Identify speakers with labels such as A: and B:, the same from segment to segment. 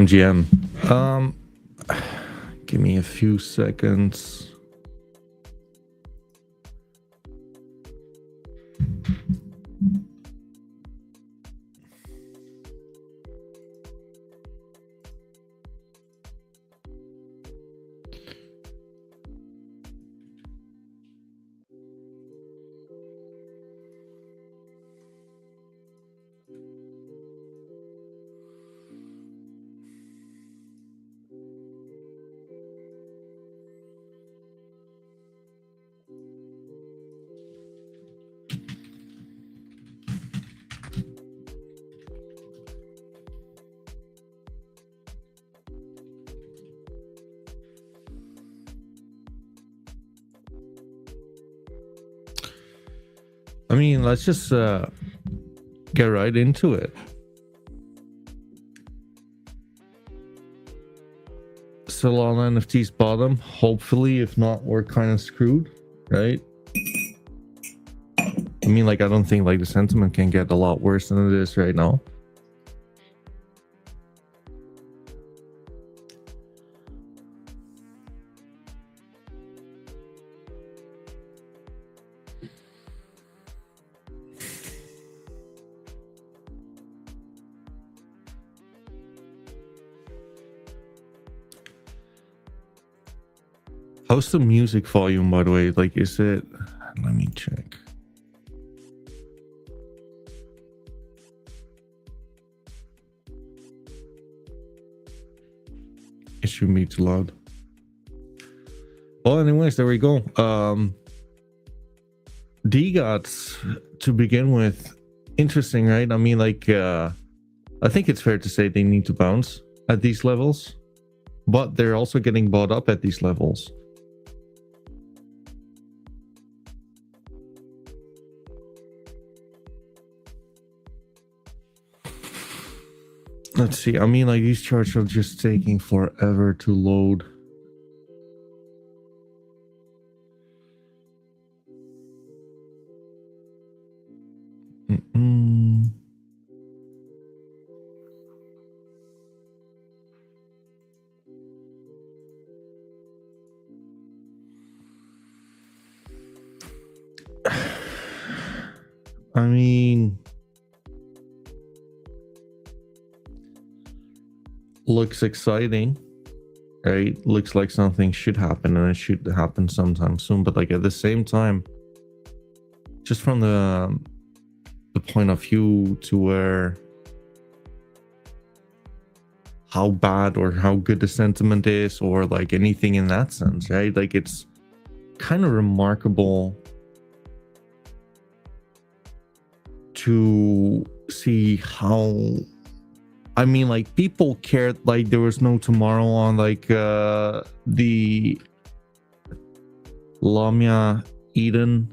A: GM. Give me a few seconds. I mean, let's just get right into it. Solana NFTs bottom. Hopefully, if not, we're kind of screwed, right? I mean, like, I don't think like the sentiment can get a lot worse than it is right now. How's the music volume, by the way? Like, is it... Let me check. It shouldn't be too loud. Well, anyways, there we go. DGOTs, to begin with, interesting, right? I mean, like, I think it's fair to say they need to bounce at these levels, but they're also getting bought up at these levels. Let's see. I mean, like, these charts are just taking forever to load. I mean, looks exciting, right? Looks like something should happen, and it should happen sometime soon. But like at the same time, just from the point of view to where how bad or how good the sentiment is, or like anything in that sense, right? Like, it's kind of remarkable to see how, I mean, like, people cared like there was no tomorrow on like the Lamia Ida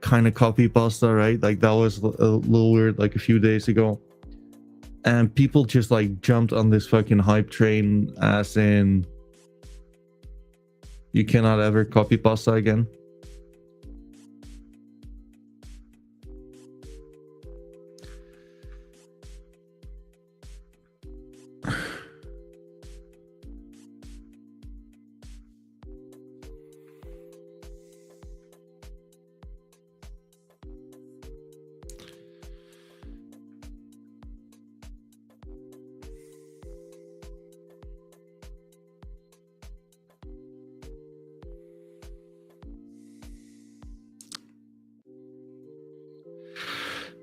A: kind of copy pasta, right? Like, that was a little weird like a few days ago, and people just like jumped on this fucking hype train, as in you cannot ever copy pasta again.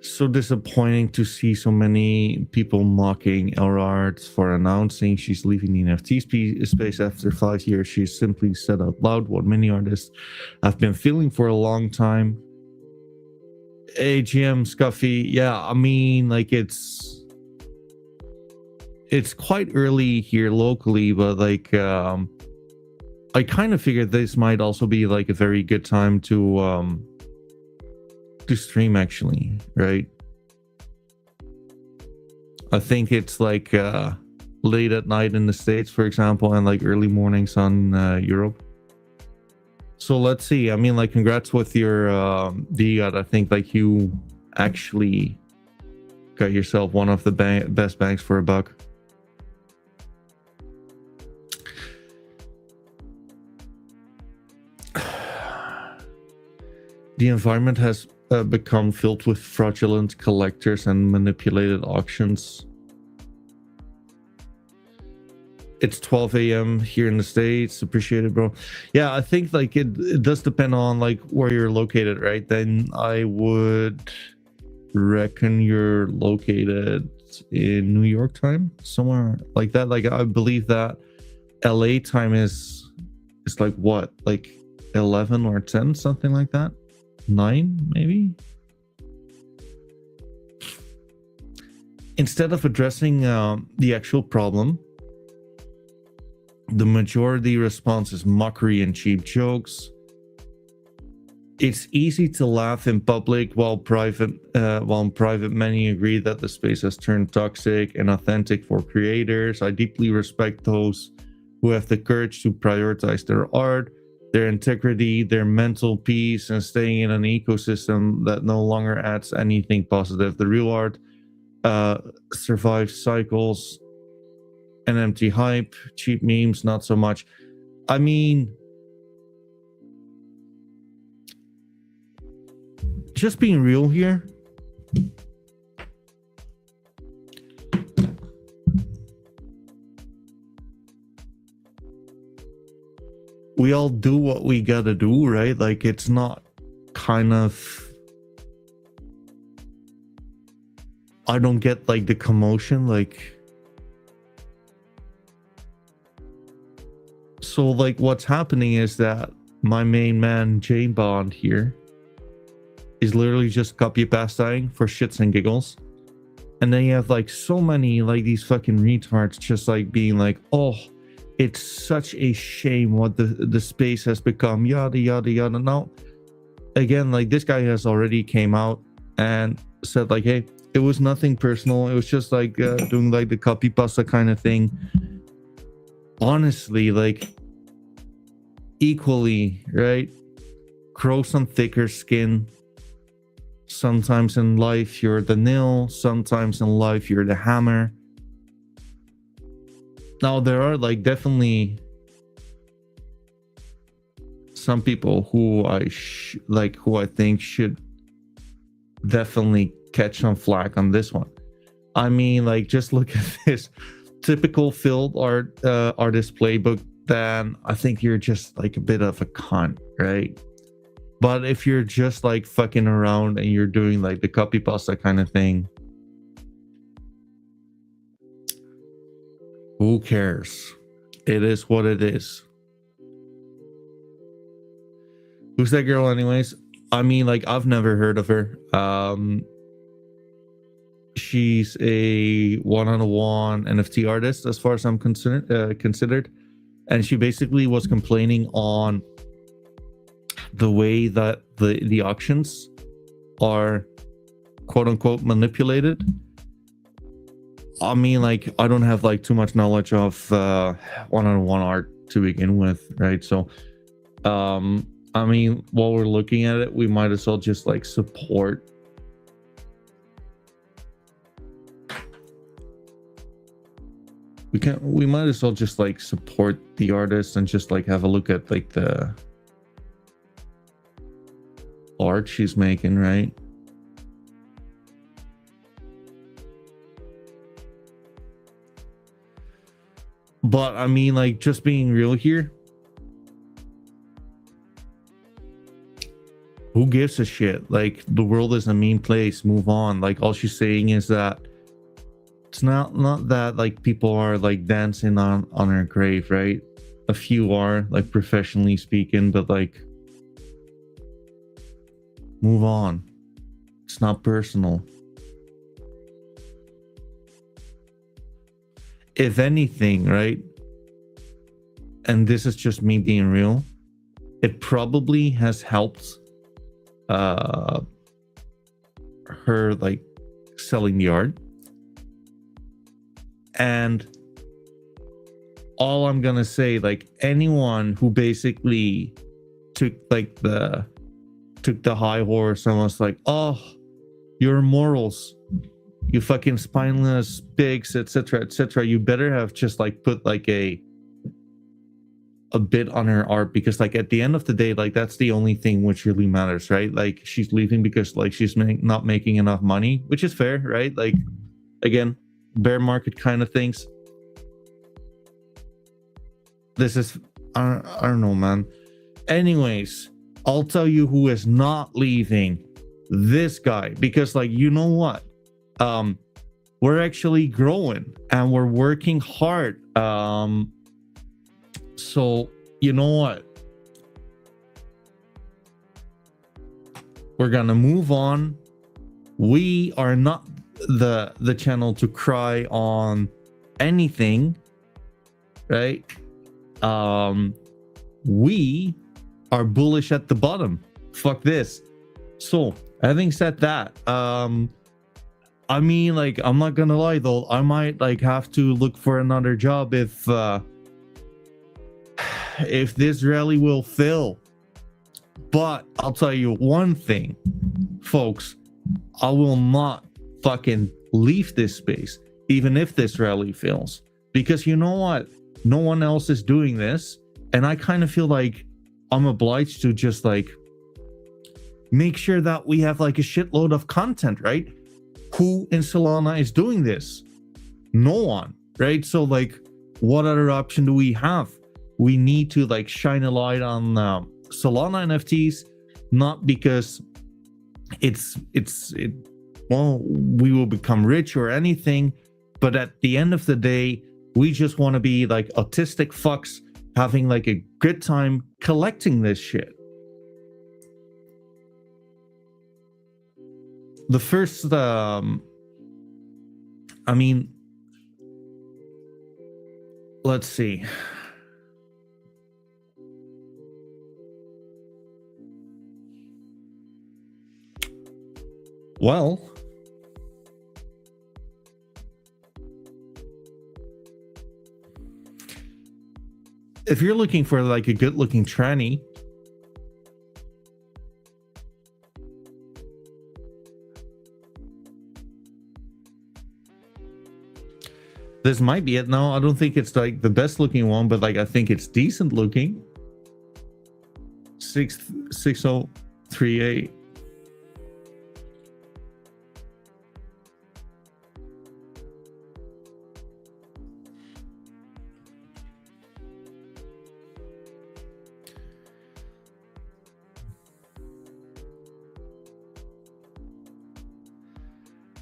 A: So disappointing to see so many people mocking our arts for announcing she's leaving the NFT space after 5 years. She simply said out loud what many artists have been feeling for a long time. AGM Scuffy, yeah, I mean, like, it's quite early here locally, but like I kind of figured this might also be like a very good time to stream, actually, right? I think it's like late at night in the States, for example, and like early mornings on Europe. So let's see. I mean, like, congrats with your DGOT. I think like you actually got yourself one of the best banks for $1. The environment has become filled with fraudulent collectors and manipulated auctions. It's 12 a.m. here in the States. Appreciate it, bro. Yeah, I think like it does depend on like where you're located, right? Then I would reckon you're located in New York time, somewhere like that. Like I believe that LA time is like what, like 11 or 10, something like that. 9 maybe. Instead of addressing the actual problem, the majority response is mockery and cheap jokes. It's easy to laugh in public, while in private many agree that the space has turned toxic and authentic for creators. I deeply respect those who have the courage to prioritize their art, their integrity, their mental peace, and staying in an ecosystem that no longer adds anything positive. The real art survives cycles and empty hype, cheap memes, not so much. I mean, just being real here. We all do what we gotta do, right? Like, it's not kind of... I don't get, like, the commotion, like... So, like, what's happening is that my main man, Jane Bond here, is literally just copy-pasting for shits and giggles. And then you have, like, so many, like, these fucking retards just, like, being like, oh... it's such a shame what the space has become, yada yada yada. Now again, like, this guy has already came out and said like, hey, it was nothing personal, it was just like doing like the copy pasta kind of thing. Honestly, like, equally, right, grow some thicker skin. Sometimes in life you're the nail, sometimes in life you're the hammer. Now, there are like definitely some people who I think should definitely catch some flack on this one. I mean, like, just look at this typical field artist playbook. Then I think you're just like a bit of a cunt, right? But if you're just like fucking around and you're doing like the copy pasta kind of thing, who cares? It is what it is. Who's that girl anyways? I mean, like, I've never heard of her. She's a one-on-one NFT artist as far as I'm considered. And she basically was complaining on the way that the auctions are quote unquote manipulated. I mean, like, I don't have like too much knowledge of one-on-one art to begin with, right? So I mean, while we're looking at it, we might as well just like support we might as well just like support the artist and just like have a look at like the art she's making, right? But I mean, like, just being real here, who gives a shit? Like, the world is a mean place, move on. Like, all she's saying is that it's not that like people are like dancing on her grave, right? A few are, like, professionally speaking, but like, move on. It's not personal. If anything, right, and this is just me being real, it probably has helped her like selling the art. And all I'm gonna say, like, anyone who basically took the high horse and was like, oh, your morals, you fucking spineless pigs, etc., etc. You better have just like put like a bit on her art, because like at the end of the day, like that's the only thing which really matters, right? Like she's leaving because like she's not making enough money, which is fair, right? Like again, bear market kind of things. This is I don't know, man. Anyways, I'll tell you who is not leaving. This guy, because like, you know what, we're actually growing and we're working hard. So you know what, we're gonna move on. We are not the channel to cry on anything, right? We are bullish at the bottom. Fuck this. So having said that, I mean, like, I'm not gonna lie though, I might like have to look for another job if this rally will fail. But I'll tell you one thing, folks, I will not fucking leave this space even if this rally fails, because you know what, no one else is doing this, and I kind of feel like I'm obliged to just like make sure that we have like a shitload of content, right? Who in Solana is doing this? No one, right? So like, what other option do we have? We need to like shine a light on Solana NFTs, not because well, we will become rich or anything, but at the end of the day, we just want to be like autistic fucks having like a good time collecting this shit. The first I mean, let's see. Well, if you're looking for like a good looking tranny, this might be it. No, I don't think it's like the best looking one, but like I think it's decent looking. 6038.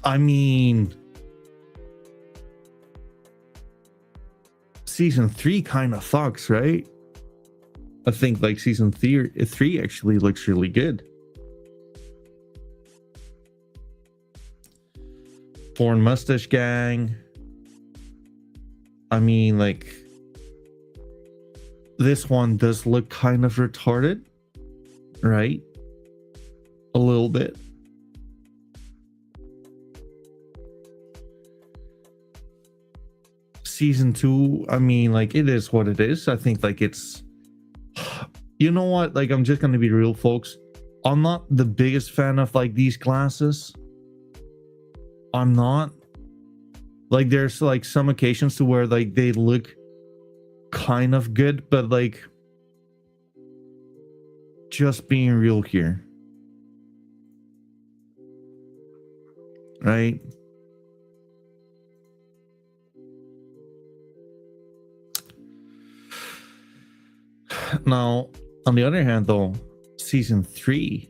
A: I mean, season 3 kind of fucks, right? I think like season 3 actually looks really good. Porn Mustache Gang. I mean, like, this one does look kind of retarded, right? A little bit. Season 2, I mean, like, it is what it is. I think like it's, you know what, like, I'm just gonna be real, folks. I'm not the biggest fan of like these glasses. I'm not. Like, there's like some occasions to where like they look kind of good, but like, just being real here, right? Now, on the other hand, though, season 3,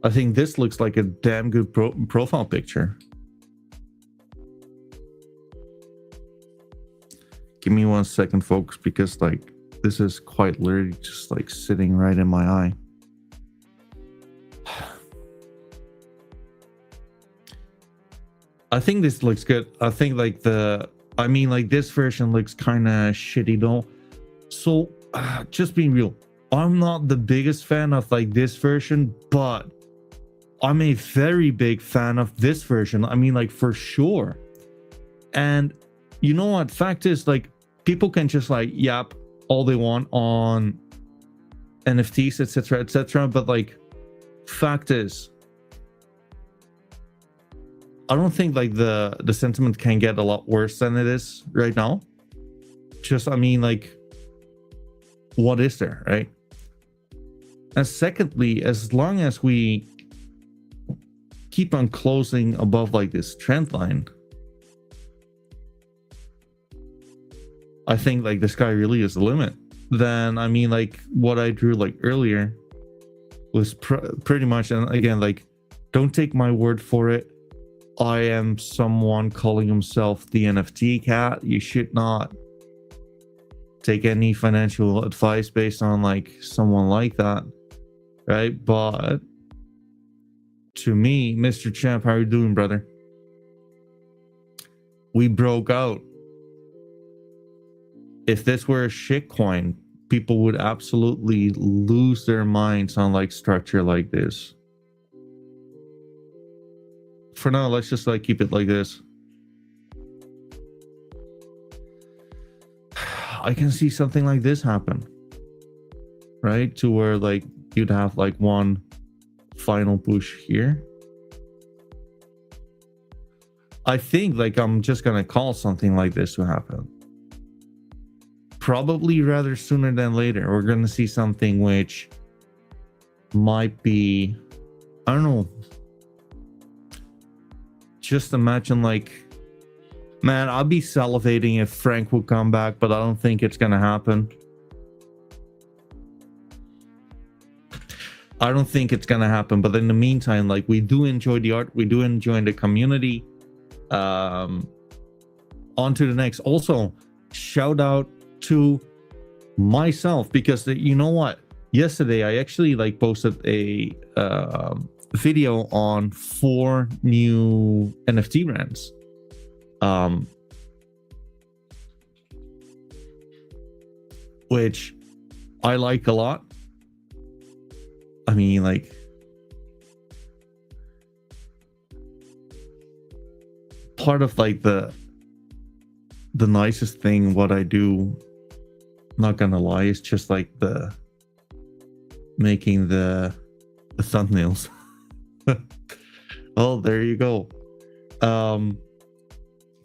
A: I think this looks like a damn good profile picture. Give me 1 second, folks, because like this is quite literally just like sitting right in my eye. I think this looks good. I think like I mean, like, this version looks kind of shitty though. So just being real, I'm not the biggest fan of like this version, but I'm a very big fan of this version. I mean, like, for sure. And you know what, fact is, like, people can just like yap all they want on NFTs, etc., etc., but like, fact is, I don't think like the sentiment can get a lot worse than it is right now. Just, I mean, like, what is there, right? And secondly, as long as we keep on closing above like this trend line, I think like the sky really is the limit. Then, I mean, like what I drew like earlier was pretty much, and again, like, don't take my word for it. I am someone calling himself the NFT Cat. You should not take any financial advice based on like someone like that, right? But to me, Mr. Champ, how are you doing, brother? We broke out. If this were a shitcoin, people would absolutely lose their minds on like structure like this. For now, let's just like keep it like this. I can see something like this happen, right? To where like you'd have like one final push here. I think like I'm just gonna call something like this to happen. Probably rather sooner than later. We're gonna see something which might be, I don't know. Just imagine like, man, I'll be salivating if Frank will come back, but I don't think it's gonna happen. I don't think it's gonna happen, but in the meantime, like, we do enjoy the art, we do enjoy the community. On to the next. Also, shout out to myself, because you know what? Yesterday, I actually like posted a video on 4 new NFT brands. Which I like a lot. I mean, like, part of like the nicest thing what I do, not gonna lie, is just like the making the thumbnails. Well, there you go.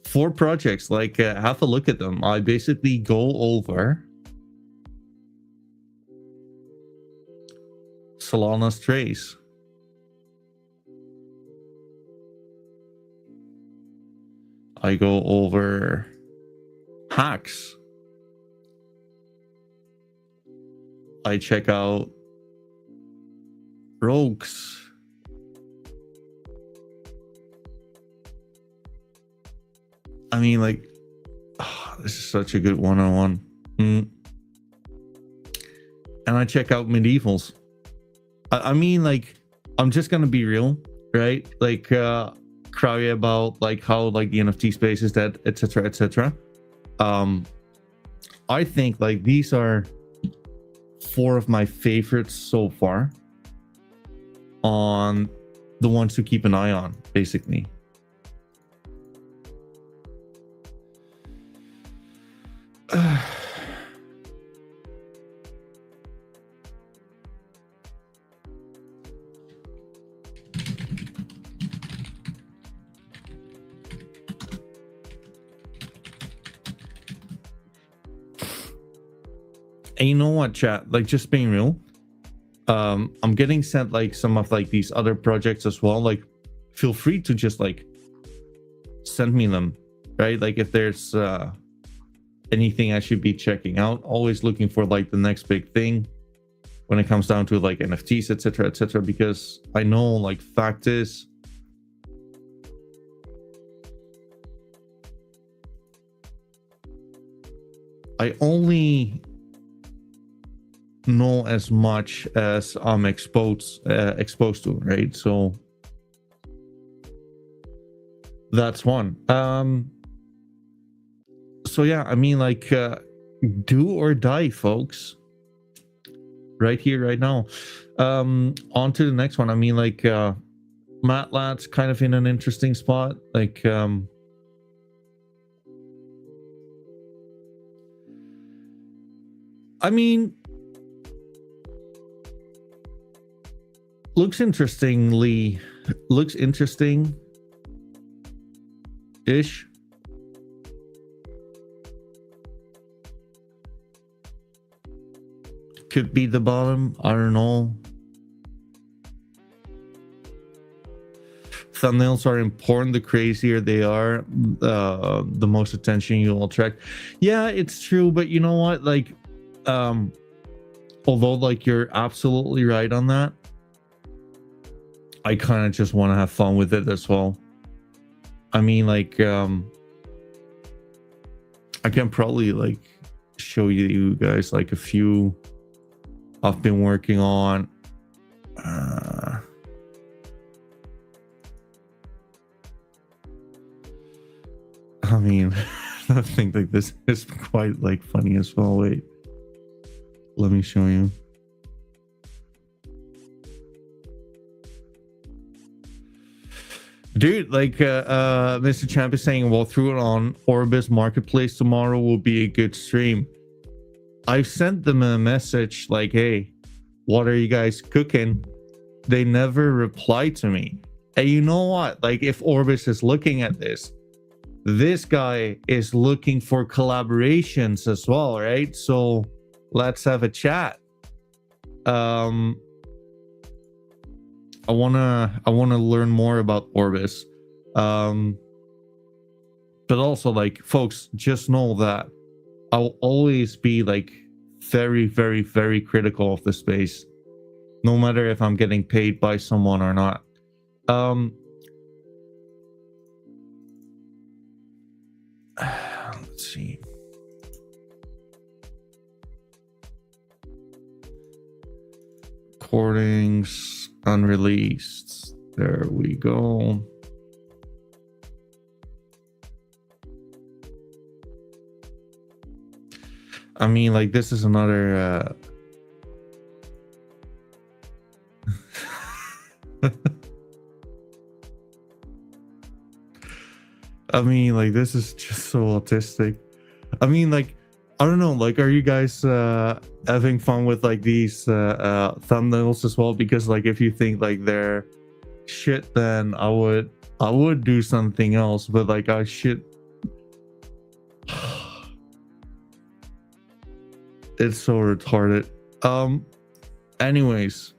A: 4 projects, like, have a look at them. I basically go over Solana's trace. I go over hacks. I check out rogues. I mean, like, this is such a good one-on-one. And I check out medievals. I mean, like, I'm just gonna be real, right? Like, cry about like how like the NFT space is dead, etc., etc. I think like these are 4 of my favorites so far, on the ones to keep an eye on, basically. And you know what, chat? Like, just being real, I'm getting sent like some of like these other projects as well. Like, feel free to just like send me them, right? Like, if there's anything I should be checking out. Always looking for like the next big thing when it comes down to like NFTs, etc., etc. Because I know, like, fact is, I only know as much as I'm exposed to, right? So that's one. So yeah, I mean, like, do or die, folks, right here, right now. On to the next one. I mean, like, Matlat's kind of in an interesting spot. Like, I mean, looks interesting. ish. Could be the bottom. I don't know. Thumbnails are important. The crazier they are, the most attention you'll attract. Yeah, it's true, but you know what? Like, although like you're absolutely right on that, I kind of just want to have fun with it as well. I mean, like, I can probably like show you guys like a few I've been working on. I mean, I think like this is quite like funny as well. Wait, let me show you. Dude, like Mr. Champ is saying, well, through it on Orbis Marketplace tomorrow will be a good stream. I've sent them a message like, hey, what are you guys cooking? They never replied to me. And you know what? Like, if Orbis is looking at this guy is looking for collaborations as well, right? So let's have a chat. I wanna learn more about Orbis. But also, like, folks, just know that I'll always be like very, very, very critical of the space, no matter if I'm getting paid by someone or not. Let's see. Recordings unreleased. There we go. I mean, like, this is another I mean, like, this is just so autistic. I mean, like, I don't know, like, are you guys having fun with like these thumbnails as well? Because like, if you think like they're shit, then I would do something else, but like I should. It's so retarded. Anyways,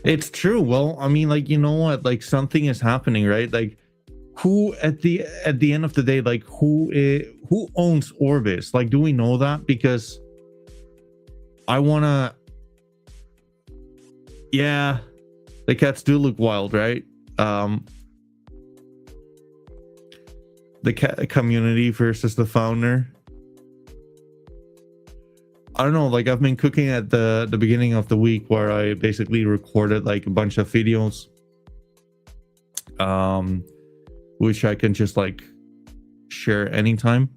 A: it's true. Well, I mean, like, you know what? Like, something is happening, right? Like, who at the end of the day, like, who owns Orbis? Like, do we know that? Because I wanna. Yeah, the cats do look wild, right? The cat community versus the founder. I don't know, like, I've been cooking at the beginning of the week where I basically recorded like a bunch of videos, which I can just like share anytime.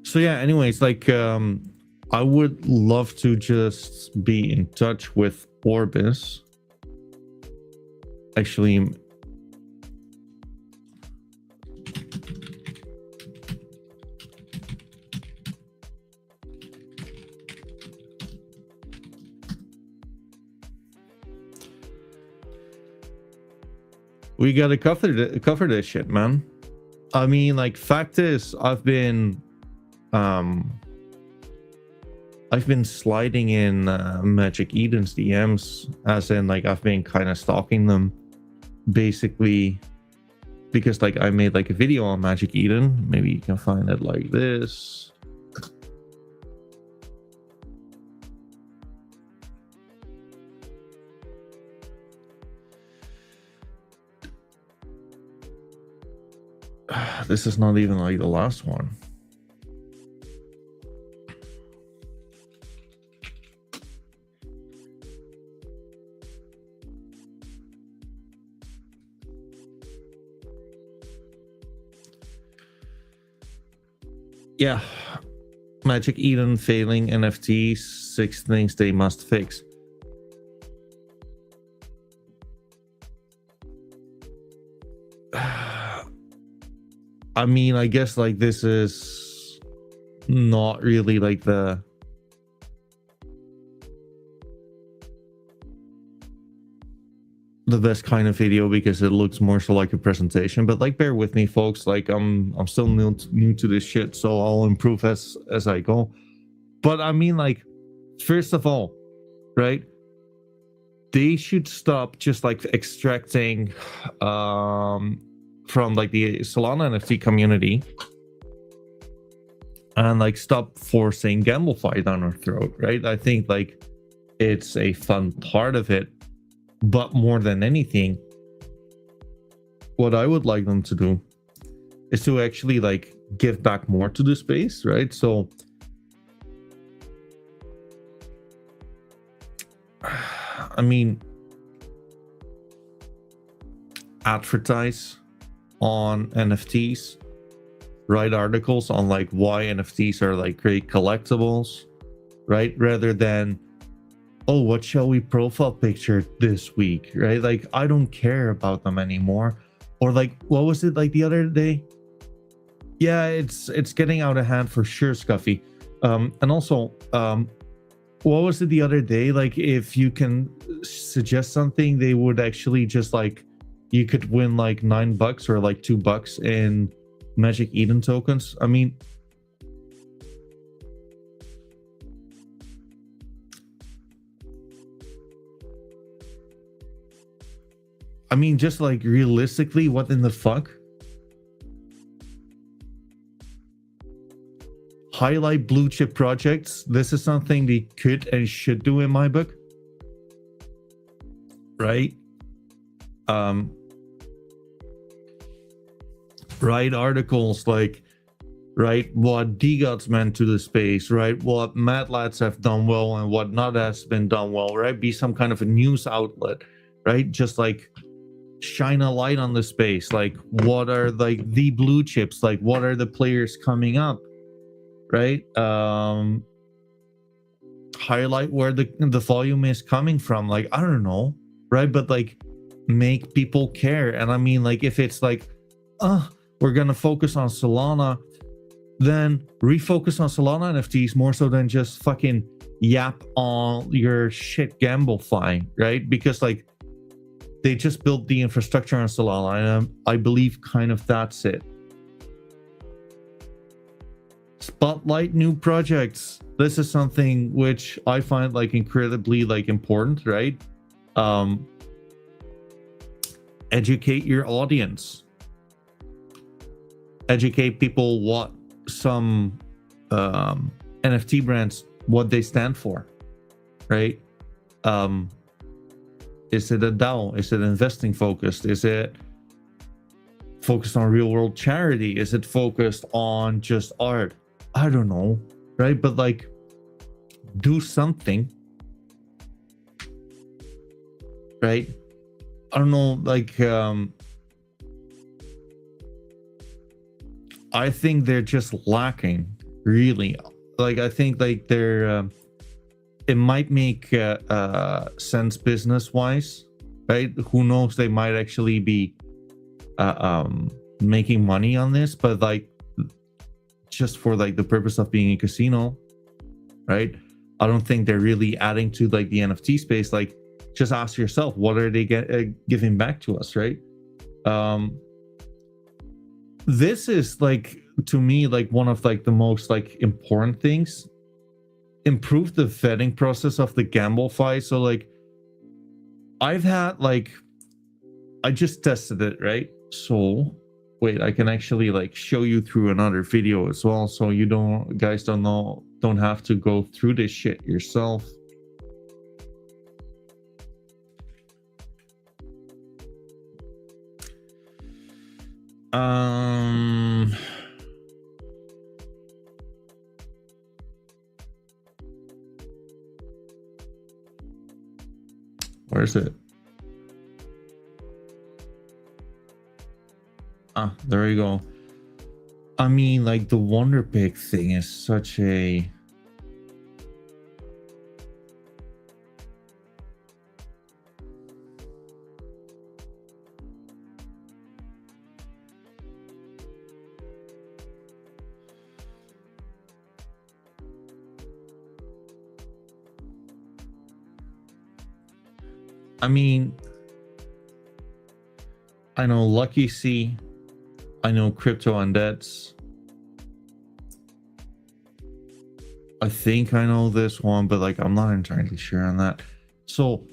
A: So yeah, anyways, like, I would love to just be in touch with Orbis. Actually, we gotta cover this shit, man. I mean, like, fact is, I've been sliding in Magic Eden's DMs, as in like I've been kind of stalking them, basically, because like I made like a video on Magic Eden. Maybe you can find it like this. This is not even like the last one. Yeah, Magic Eden failing NFTs, 6 things they must fix. I mean, I guess like this is not really like the best kind of video because it looks more so like a presentation, but like bear with me folks, like I'm still new to this shit, so I'll improve as I go. But I mean, like, first of all, right, they should stop just like extracting from like the Solana NFT community and like stop forcing GambleFi down our throat, right? I think like it's a fun part of it, but more than anything, what I would like them to do is to actually like give back more to the space, right? So I mean, advertise on NFTs, write articles on like why NFTs are like great collectibles, right? Rather than, oh, what shall we profile picture this week, right? Like, I don't care about them anymore. Or like, what was it like the other day? Yeah, it's getting out of hand for sure, Scuffy. And also, what was it the other day? Like, if you can suggest something, they would actually just like, you could win like $9 or like $2 in Magic Eden tokens. I mean, just like realistically, what in the fuck? Highlight blue chip projects. This is something they could and should do in my book, right? Write articles like, right, what DGOT's meant to the space, right? What Mad Lads have done well and what not has been done well, right? Be some kind of a news outlet, right? Just like shine a light on the space. Like, what are like the blue chips? Like, what are the players coming up, right? Highlight where the volume is coming from. Like, I don't know, right? But like, make people care. And I mean, like, if it's like, we're gonna focus on Solana, then refocus on Solana NFTs more so than just fucking yap on your shit GambleFi, right? Because like, they just built the infrastructure on Solana, and I believe kind of that's it. Spotlight new projects. This is something which I find like incredibly like important, right? Educate your audience. Educate people what some NFT brands, what they stand for, right? Is it a DAO? Is it investing focused? Is it focused on real world charity? Is it focused on just art? I don't know, right? But like, do something, right? I don't know, like, I think they're just lacking, really. Like, I think like they're, it might make sense business wise, right? Who knows? They might actually be making money on this, but like, just for like the purpose of being a casino, right? I don't think they're really adding to like the NFT space. Like, just ask yourself, what are they giving back to us, right? This is like, to me, like one of like the most like important things. Improve the vetting process of the GambleFi. So like, I've had like, I just tested it, right? So wait, I can actually like show you through another video as well, so you guys don't have to go through this shit yourself. Where is it? There you go. I mean, like, the Wonder Pig thing is such a... I mean, I know Lucky C, I know Crypto Undeads. I think I know this one, but like I'm not entirely sure on that. So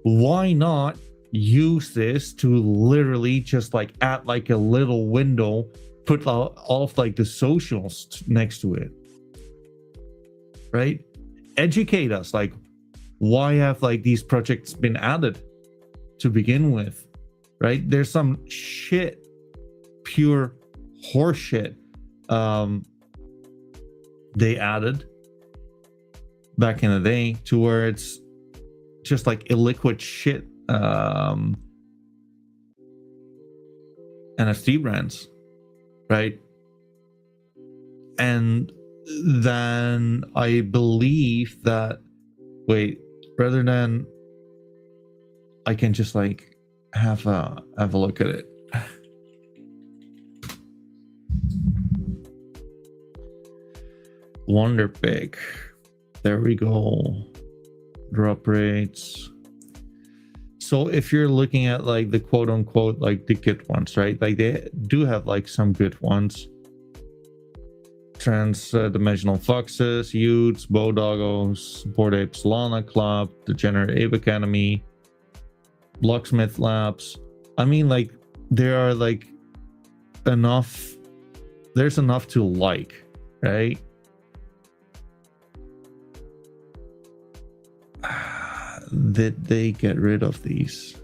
A: why not use this to literally just like add like a little window, put all of like the socials next to it, right? Educate us, like why have like these projects been added to begin with, right? There's some shit, pure horseshit they added back in the day to where it's just like illiquid shit NFT brands, right? And then I believe that, wait, rather than I can just like have a look at it. Wonder Pig. There we go. Drop rates. So if you're looking at like the quote unquote like the good ones, right? Like they do have like some good ones. Trans-dimensional foxes, Utes, Bodoggos, Bored Ape Solana Club, Degenerate Ape Academy, Blocksmith Labs. I mean, like there are like enough. There's enough to like, right? Did they get rid of these?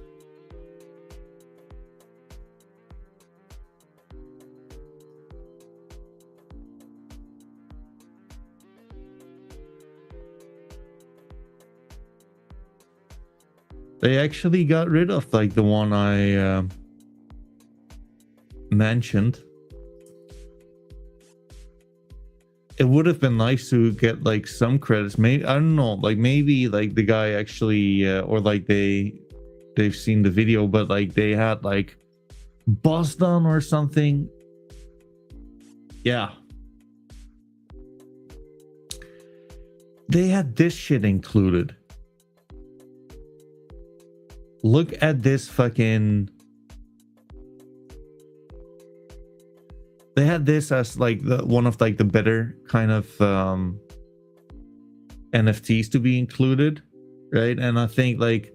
A: They actually got rid of like the one I mentioned. It would have been nice to get like some credits. Maybe I don't know, like maybe like the guy actually or like they've seen the video, but like they had like boss done or something. Yeah, they had this shit included. Look at this fucking. They had this as like the one of like the better kind of NFTs to be included, right? And I think like,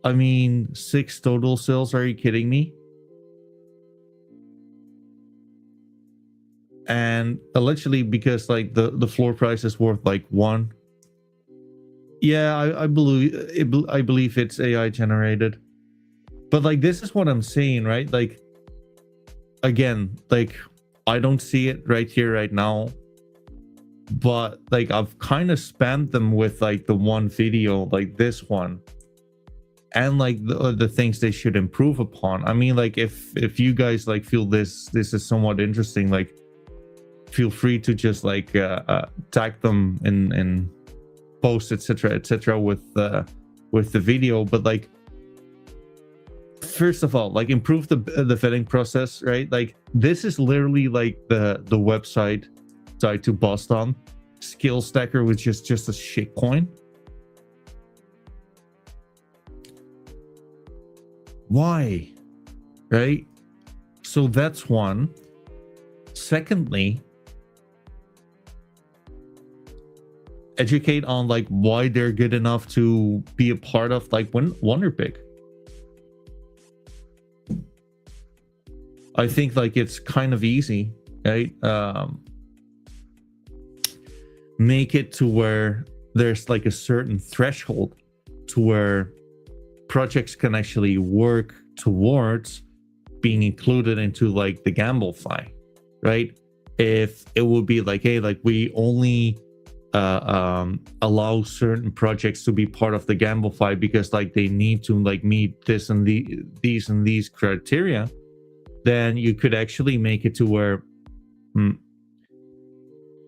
A: I mean, 6 total sales. Are you kidding me? And allegedly because like the floor price is worth like 1. Yeah, I believe it's AI generated. But like this is what I'm saying, right? Like again, like I don't see it right here right now, but like I've kind of spammed them with like the one video like this one and like the things they should improve upon. I mean, like if you guys like feel this is somewhat interesting, like feel free to just like tag them in posts, etc with the video. But like first of all, like improve the vetting process, right? Like this is literally like the website side to bust on. Skill Stacker was just a shit coin. Why? Right? So that's one. Secondly, educate on like why they're good enough to be a part of like Wonder Pig. I think like it's kind of easy, right? Make it to where there's like a certain threshold to where projects can actually work towards being included into like the GambleFi, right? If it would be like, hey, like we only allow certain projects to be part of the GambleFi because like they need to like meet this and these criteria, then you could actually make it to where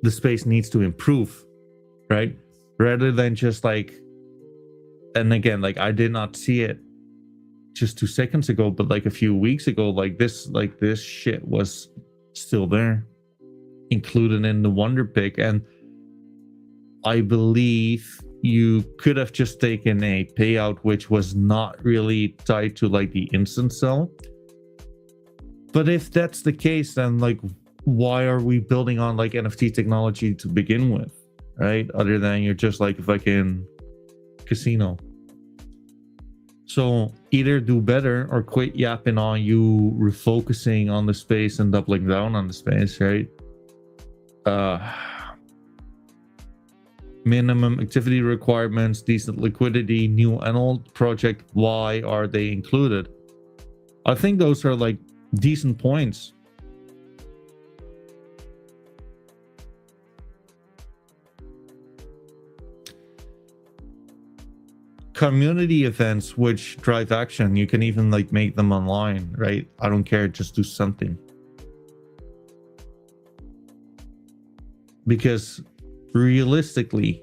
A: the space needs to improve, right? Rather than just like, and again, like I did not see it just 2 seconds ago, but like a few weeks ago, like this shit was still there, included in the Wonder Pig. And I believe you could have just taken a payout which was not really tied to like the instant sell. But if that's the case, then like why are we building on like NFT technology to begin with, right? Other than you're just like a fucking casino. So either do better or quit yapping on you refocusing on the space and doubling down on the space, right? Minimum activity requirements, decent liquidity, new and old project, why are they included? I think those are like decent points. Community events which drive action, you can even like make them online, right? I don't care, just do something. Because realistically,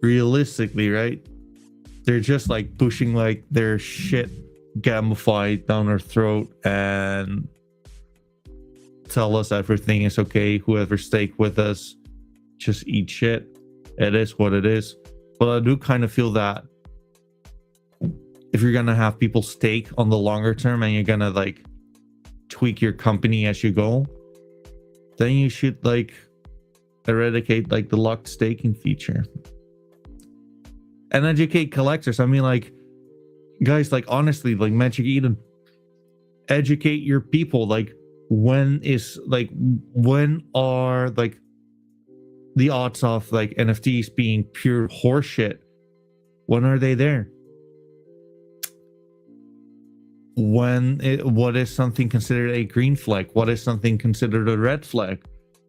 A: right, they're just like pushing like their shit gamified down our throat and tell us everything is okay. Whoever stake with us, just eat shit. It is what it is. But I do kind of feel that if you're gonna have people stake on the longer term and you're gonna like tweak your company as you go, then you should like eradicate like the locked staking feature and educate collectors. I mean, like, guys, like honestly, like Magic Eden, educate your people. Like, when are like the odds of like NFTs being pure horseshit? When are they there? What is something considered a green flag? What is something considered a red flag?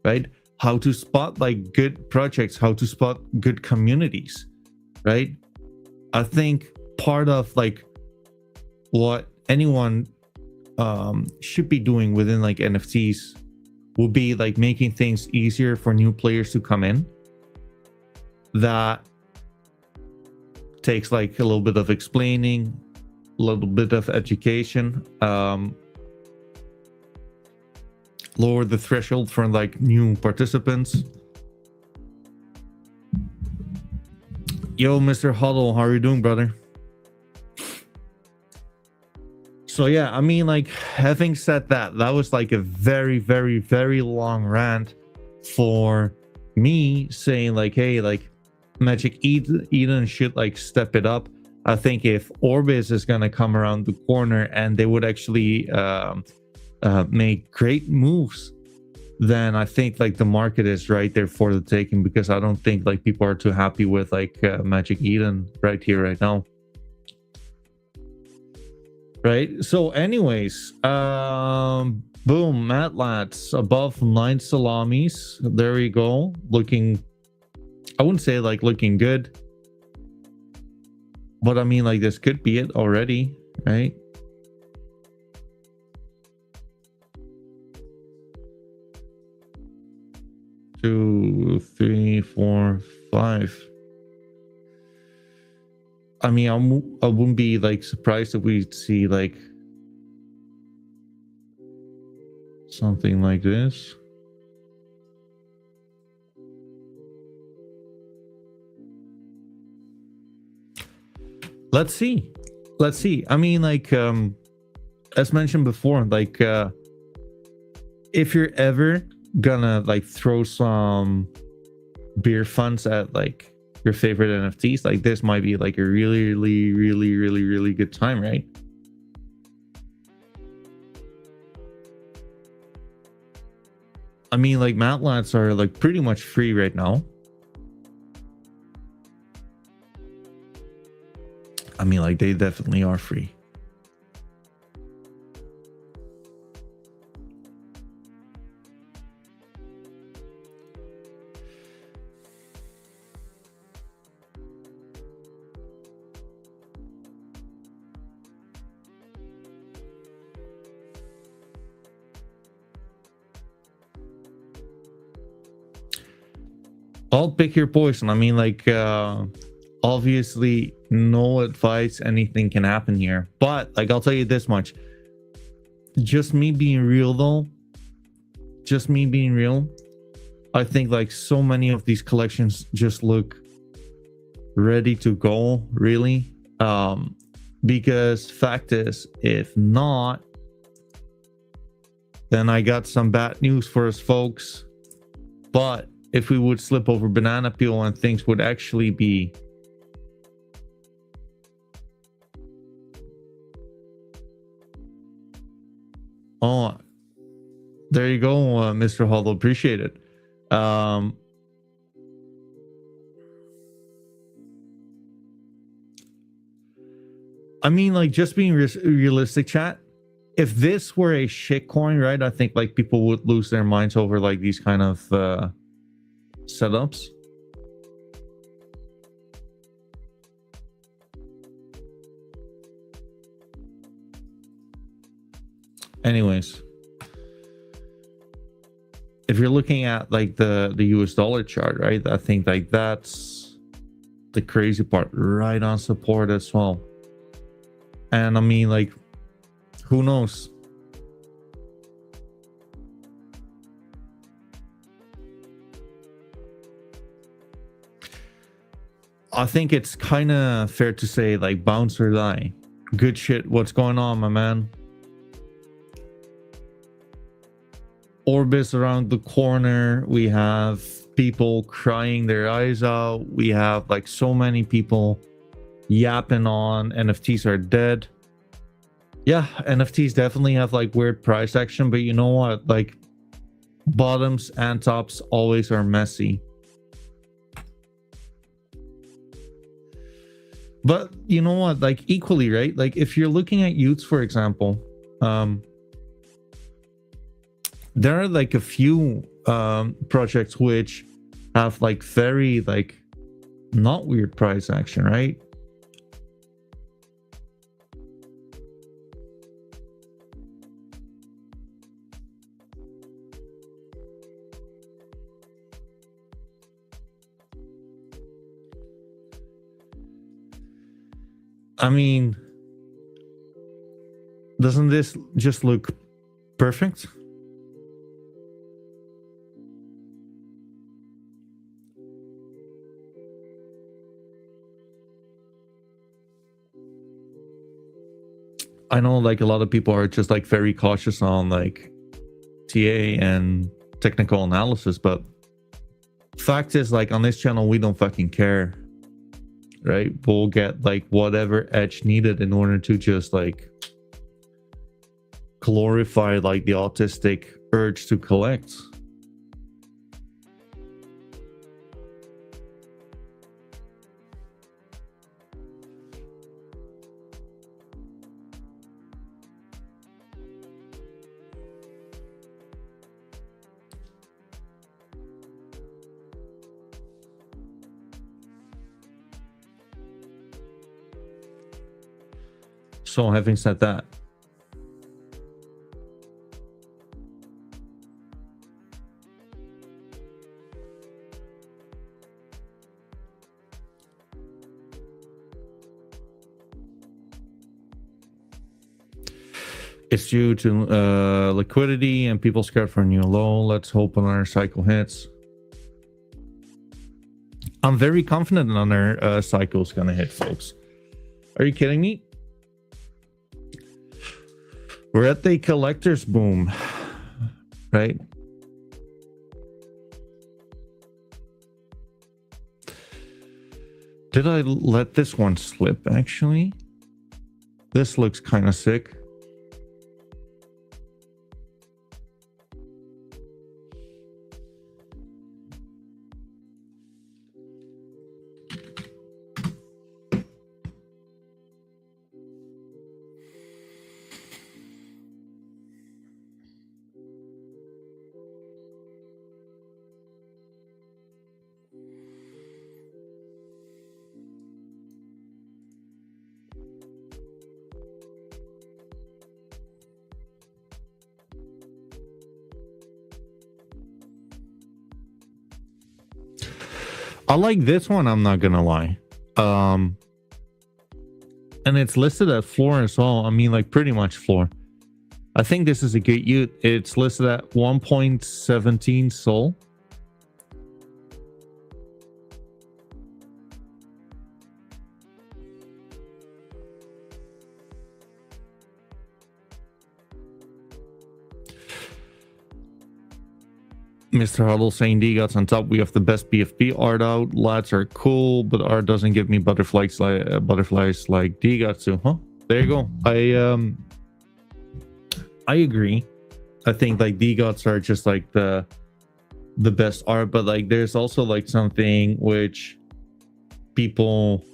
A: Right? How to spot like good projects, how to spot good communities, right? I think part of like what anyone should be doing within like NFTs will be like making things easier for new players to come in. That takes like a little bit of explaining, a little bit of education, lower the threshold for like new participants. Yo, Mr. Huddle, how are you doing, brother? So yeah, I mean, like, having said that, that was like a very, very, very long rant for me saying like, hey, like Magic Eden should like step it up. I think if Orbis is gonna come around the corner and they would actually make great moves, then I think like the market is right there for the taking, because I don't think like people are too happy with like Magic Eden right here, right now. Right. So anyways, boom, Matlats above 9 salamis. There we go. Looking, I wouldn't say like looking good, but I mean like this could be it already, right? Two, three, four, five. I mean, I wouldn't be like surprised if we see like something like this. Let's see. I mean, like as mentioned before, like if you're ever gonna like throw some beer funds at like your favorite NFTs, like this might be like a really good time, right? I mean, like Matlats are like pretty much free right now. I mean, like they definitely are free. I'll pick your poison. I mean, like, obviously, no advice, anything can happen here. But, like, I'll tell you this much. Just me being real, though. Just me being real. I think like so many of these collections just look ready to go, really. Because fact is, if not, then I got some bad news for us folks. But if we would slip over banana peel and things would actually be there you go, Mr. Hollow, appreciate it. I mean, like, just being realistic, chat. If this were a shitcoin, right, I think like people would lose their minds over like these kind of setups. Anyways, if you're looking at like the US dollar chart, right, I think like that's the crazy part, right on support as well. And I mean, like, who knows? I think it's kind of fair to say like bounce or die. Good shit. What's going on, my man? Orbis around the corner. We have people crying their eyes out. We have like so many people yapping on NFTs are dead. Yeah, NFTs definitely have like weird price action, but you know what? Like bottoms and tops always are messy. But you know what? Like equally, right? Like if you're looking at Utes, for example, there are like a few projects which have like very like not weird price action, right? I mean, doesn't this just look perfect? I know like a lot of people are just like very cautious on like TA and technical analysis, but fact is like on this channel we don't fucking care, right? We'll get like whatever edge needed in order to just like glorify like the autistic urge to collect. So having said that, it's due to liquidity and people scared for a new low. Let's hope another cycle hits. I'm very confident another cycle is gonna hit, folks. Are you kidding me? We're at the collector's boom, right? Did I let this one slip, actually? This looks kind of sick. I like this one, I'm not gonna lie. And it's listed at floor as well. I mean, like pretty much floor. I think this is a good Ute. It's listed at 1.17 Sol. Mr. Huddle saying DGOT's on top. We have the best PFP art out. Lats are cool, but art doesn't give me butterflies like DGOT's do. Huh? There you go. I agree. I think like DGOT's are just like the best art, but like there's also like something which people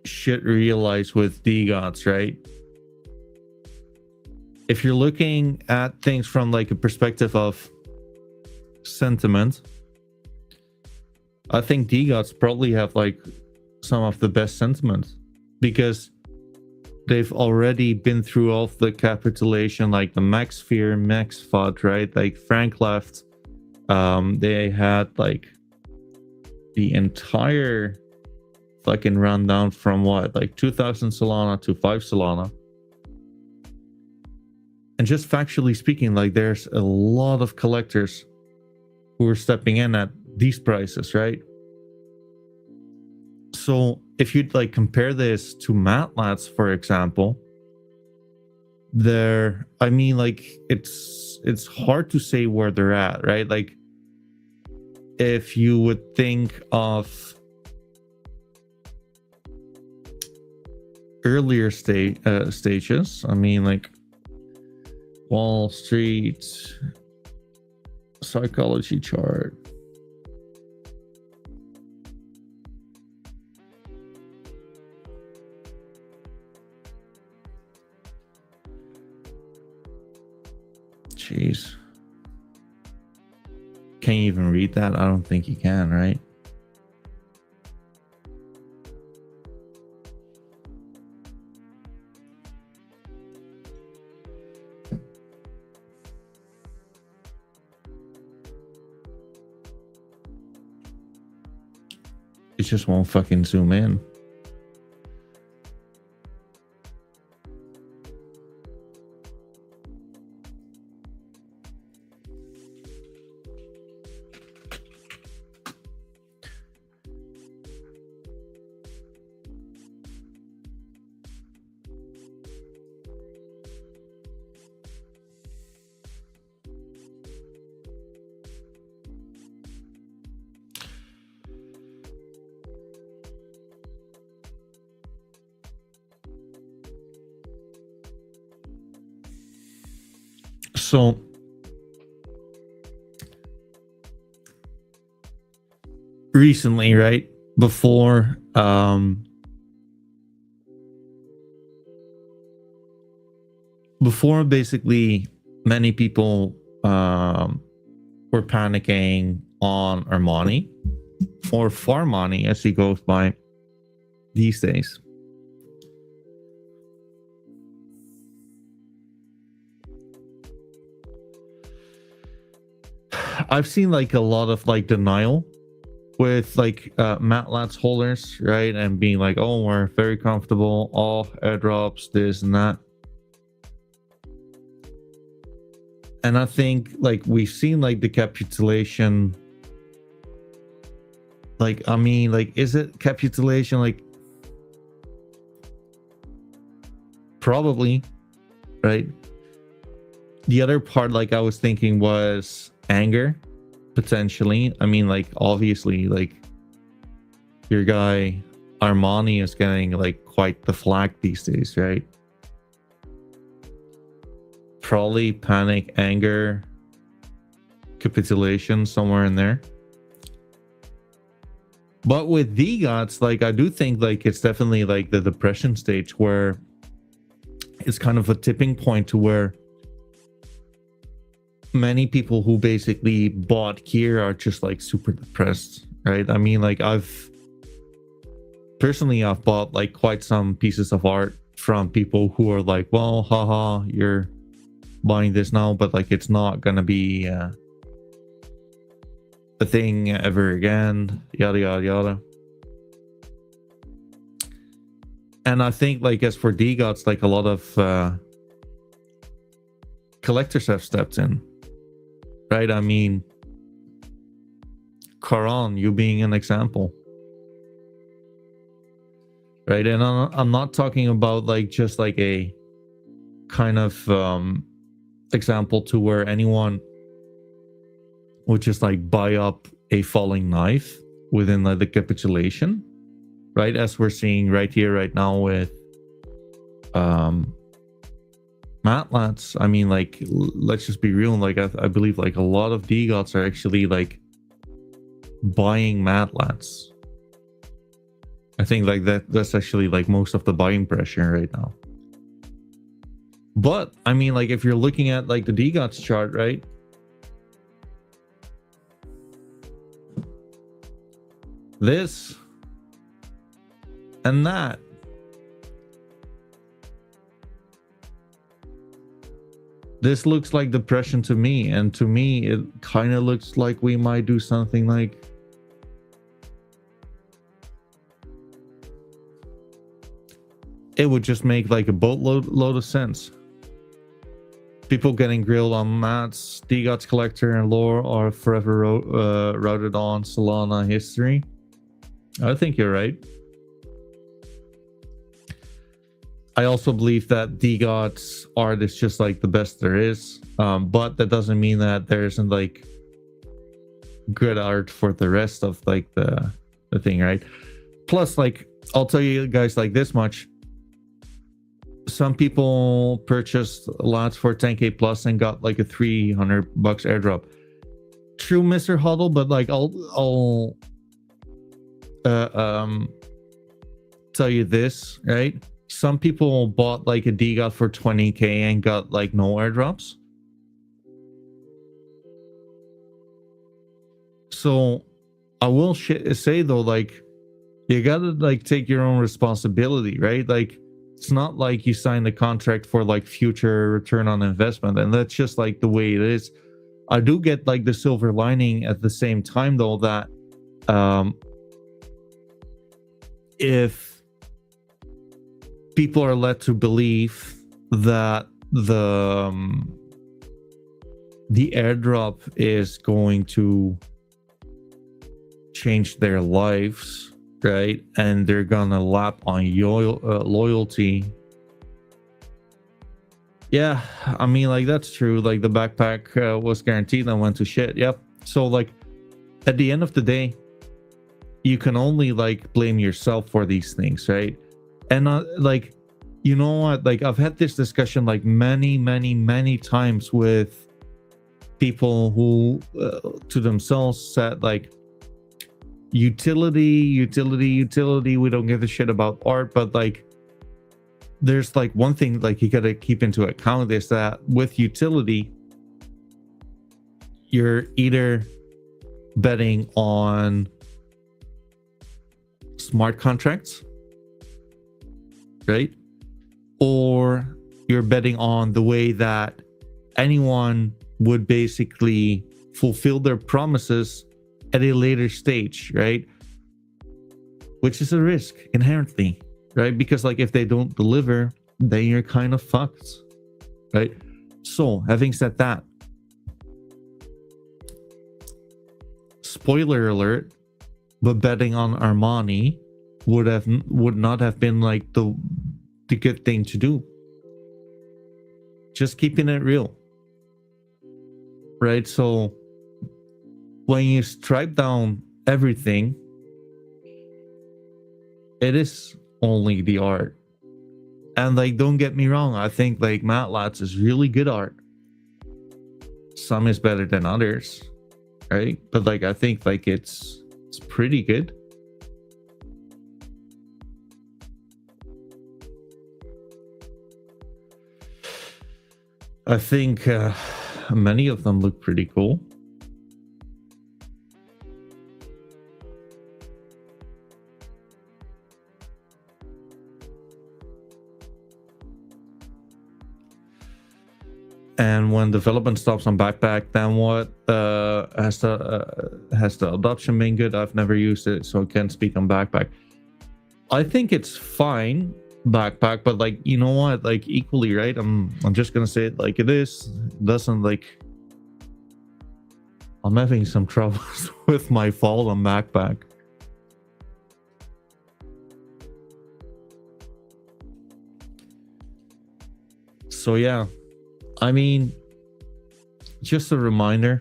A: should realize with DGOT's, right? If you're looking at things from like a perspective of sentiment, I think DGOT's probably have like some of the best sentiment because they've already been through all of the capitulation, like the max fear, max FUD, right? Like Frank left. They had like the entire fucking rundown from what, like 2000 Solana to 5 Solana. And just factually speaking, like there's a lot of collectors who are stepping in at these prices, right? So if you'd like compare this to Matlats, for example, there, I mean, like it's hard to say where they're at, right? Like if you would think of earlier stages, I mean, like Wall Street psychology chart. Jeez. Can you even read that? I don't think you can, right? It just won't fucking zoom in. So recently, right before basically many people were panicking on Armani or Farmani as he goes by these days. I've seen like a lot of like denial with like Matlats holders, right? And being like, oh, we're very comfortable, all airdrops, this and that. And I think like we've seen like the capitulation. Like, I mean, like, is it capitulation? Like, probably, right? The other part, like I was thinking, was anger, potentially. I mean, like, obviously, like your guy Armani is getting like quite the flack these days, right? Probably panic, anger, capitulation, somewhere in there. But with DGOTs, like I do think like it's definitely like the depression stage where it's kind of a tipping point to where many people who basically bought gear are just like super depressed, right? I mean, like I've bought like quite some pieces of art from people who are like, well, haha, you're buying this now, but like it's not gonna be a thing ever again, yada yada yada. And I think like as for DGOTs, like a lot of collectors have stepped in, right? I mean, Karan, you being an example, right? And I'm not talking about like just like a kind of example to where anyone which is like buy up a falling knife within like the capitulation, right? As we're seeing right here, right now with Matlats. I mean, like, let's just be real. Like, I believe like a lot of DGOTs are actually like buying Matlats. I think like that's actually like most of the buying pressure right now. But I mean, like, if you're looking at like the DGOTs chart, right? This and that. This looks like depression to me, and to me it kind of looks like we might do something like it would just make like a boatload of sense. People getting grilled on Mats, DGOTs collector and lore are forever routed on Solana history. I think you're right. I also believe that DGOT's art is just like the best there is, but that doesn't mean that there isn't like good art for the rest of like the thing, right? Plus, like, I'll tell you guys like this much: some people purchased lots for 10k plus and got like a $300 airdrop. True, Mr. Huddle, but like I'll tell you this, right? Some people bought like a DGOT for 20k and got like no airdrops. So I will say though, like, you gotta like take your own responsibility, right? Like, it's not like you signed a contract for like future return on investment, and that's just like the way it is. I do get like the silver lining at the same time though, that if people are led to believe that the airdrop is going to change their lives, right? And they're gonna lap on loyalty. Yeah, I mean, like, that's true. Like, the backpack was guaranteed and went to shit. Yep. So like, at the end of the day, you can only like blame yourself for these things, right? And like, you know what, like, I've had this discussion like many times with people who to themselves said like, utility, we don't give a shit about art. But like, there's like one thing like you gotta keep into account is that with utility, you're either betting on smart contracts, right? Or you're betting on the way that anyone would basically fulfill their promises at a later stage, right? Which is a risk inherently, right? Because like, if they don't deliver, then you're kind of fucked, right? So having said that, spoiler alert, but betting on Armani would not have been like the good thing to do. Just keeping it real, right? So when you stripe down everything, it is only the art. And like, don't get me wrong, I think like Matlats is really good art. Some is better than others, right? But like, I think like it's pretty good. I think many of them look pretty cool. And when development stops on backpack, then what? Has the adoption been good? I've never used it, so I can't speak on backpack. I think it's fine, backpack, but like, you know what, like, equally, right? I'm just gonna say it like it is. It doesn't like, I'm having some troubles with my fall on backpack. So yeah, I mean, just a reminder,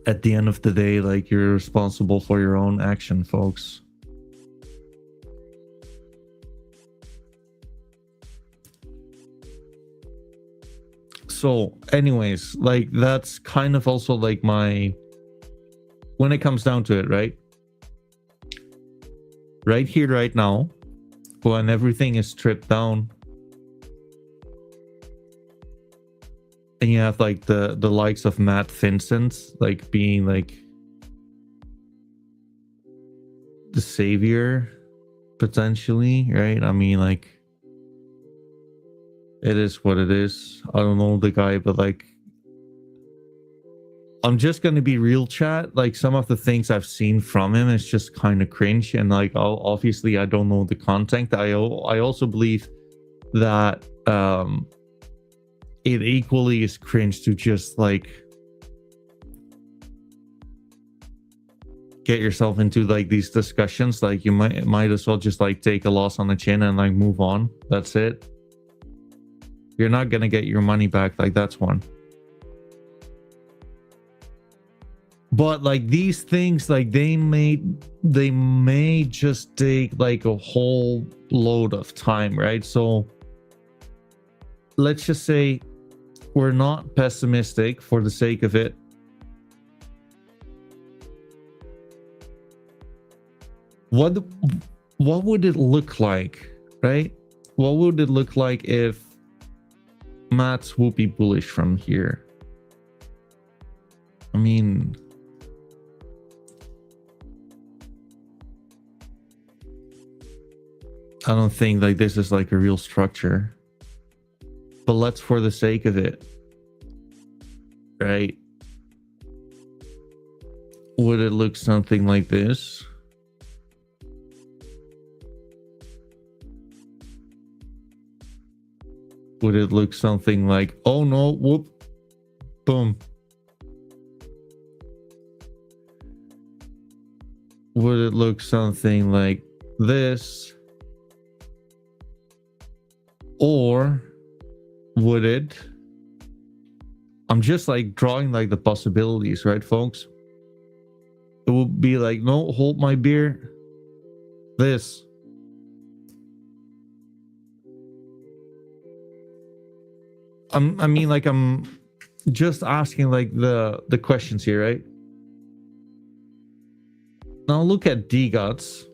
A: at the end of the day, like, you're responsible for your own action, folks. So anyways, like, that's kind of also like my, when it comes down to it, right here, right now, when everything is stripped down and you have like the likes of Matt Vincent like being like the savior potentially, right? I mean, like, it is what it is. I don't know the guy, but like, I'm just gonna be real, chat. Like, some of the things I've seen from him is just kind of cringe, and like, obviously I don't know the content. I also believe that it equally is cringe to just like get yourself into like these discussions. Like, you might as well just like take a loss on the chin and like move on. That's it. You're not gonna get your money back. Like, that's one. But like, these things, like, they may just take like a whole load of time, right? So let's just say we're not pessimistic for the sake of it. What would it look like, right? What would it look like if Matt's whoopee bullish from here? I mean, I don't think like this is like a real structure, but let's, for the sake of it, right? Would it look something like this? Would it look something like, oh no, whoop, boom? Would it look something like this? Or would it, I'm just like drawing like the possibilities, right, folks? It would be like, no, hold my beer, this. I mean, like, I'm just asking like the questions here, right? Now look at DGOTS.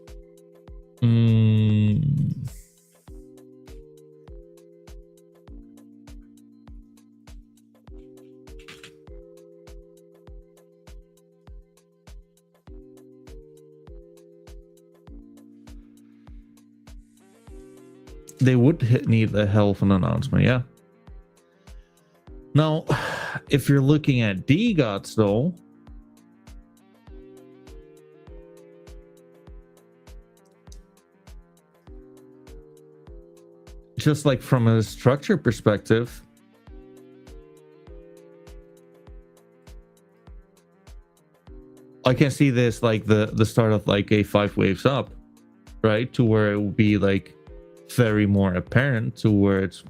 A: They would need a hell of an announcement, yeah. Now, if you're looking at DGOTS though, just like from a structure perspective, I can see this like the start of like a 5 waves up, right? To where it will be like very more apparent to where it's,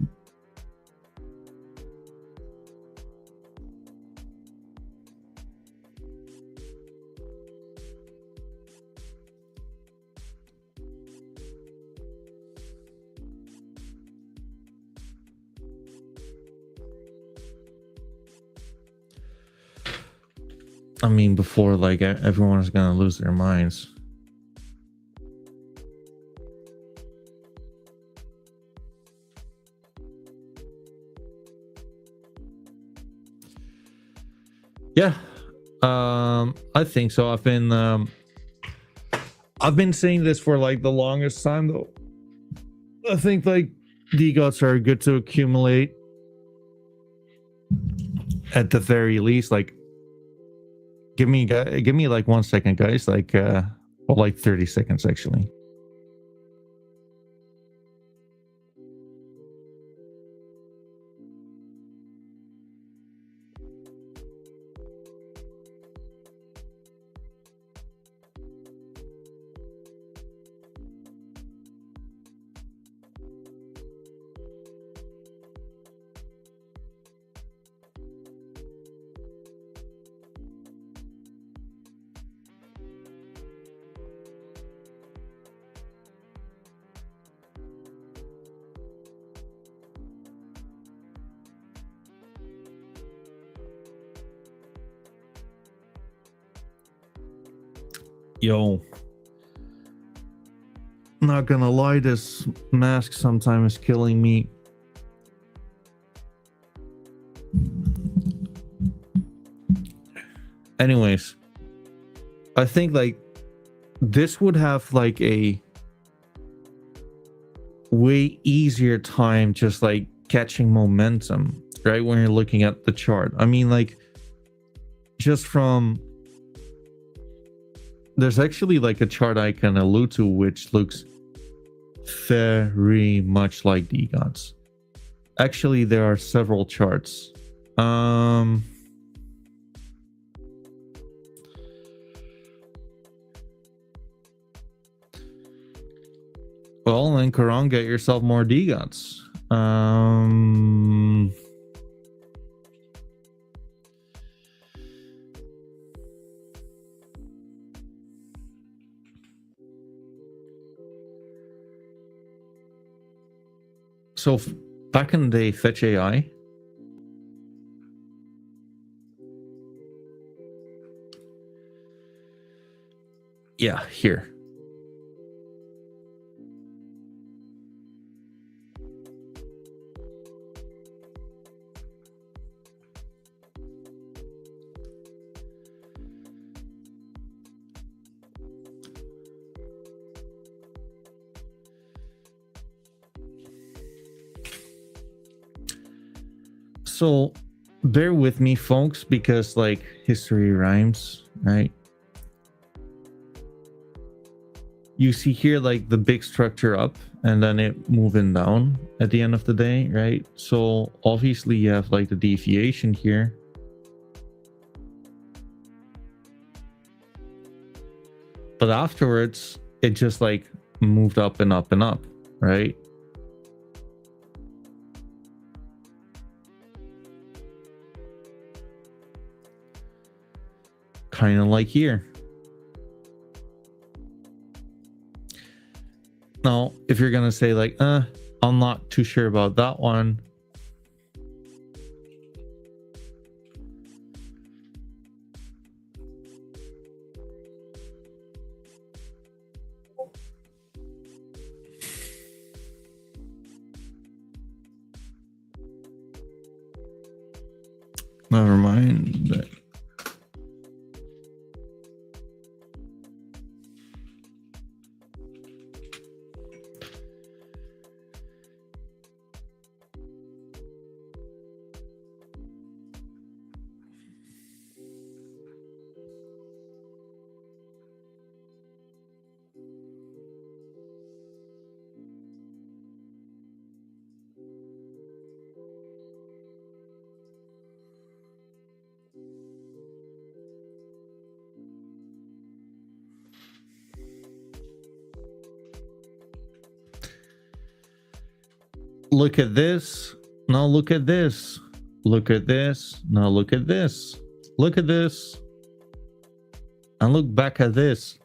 A: I mean, before like everyone is gonna lose their minds. Yeah, I think so. I've been saying this for like the longest time though. I think like DGOTs are good to accumulate at the very least. Like, give me like 1 second, guys. Like, well, like 30 seconds actually. Yo, not gonna lie, this mask sometimes is killing me. Anyways, I think like this would have like a way easier time just like catching momentum, right? When you're looking at the chart. I mean, like, just from there's actually like a chart I can allude to which looks very much like DGOTS. Actually, there are several charts. Well, then Karan, get yourself more DGOTS. So back in the day, Fetch AI. Yeah, here. So bear with me, folks, because like history rhymes, right? You see here like the big structure up and then it moving down at the end of the day, right? So obviously you have like the deviation here. But afterwards, it just like moved up and up and up, right? Kind of like here. Now, if you're gonna say like, I'm not too sure about that one. Never mind. Look at this. Now look at this. Look at this. Now look at this. Look at this. And look back at this.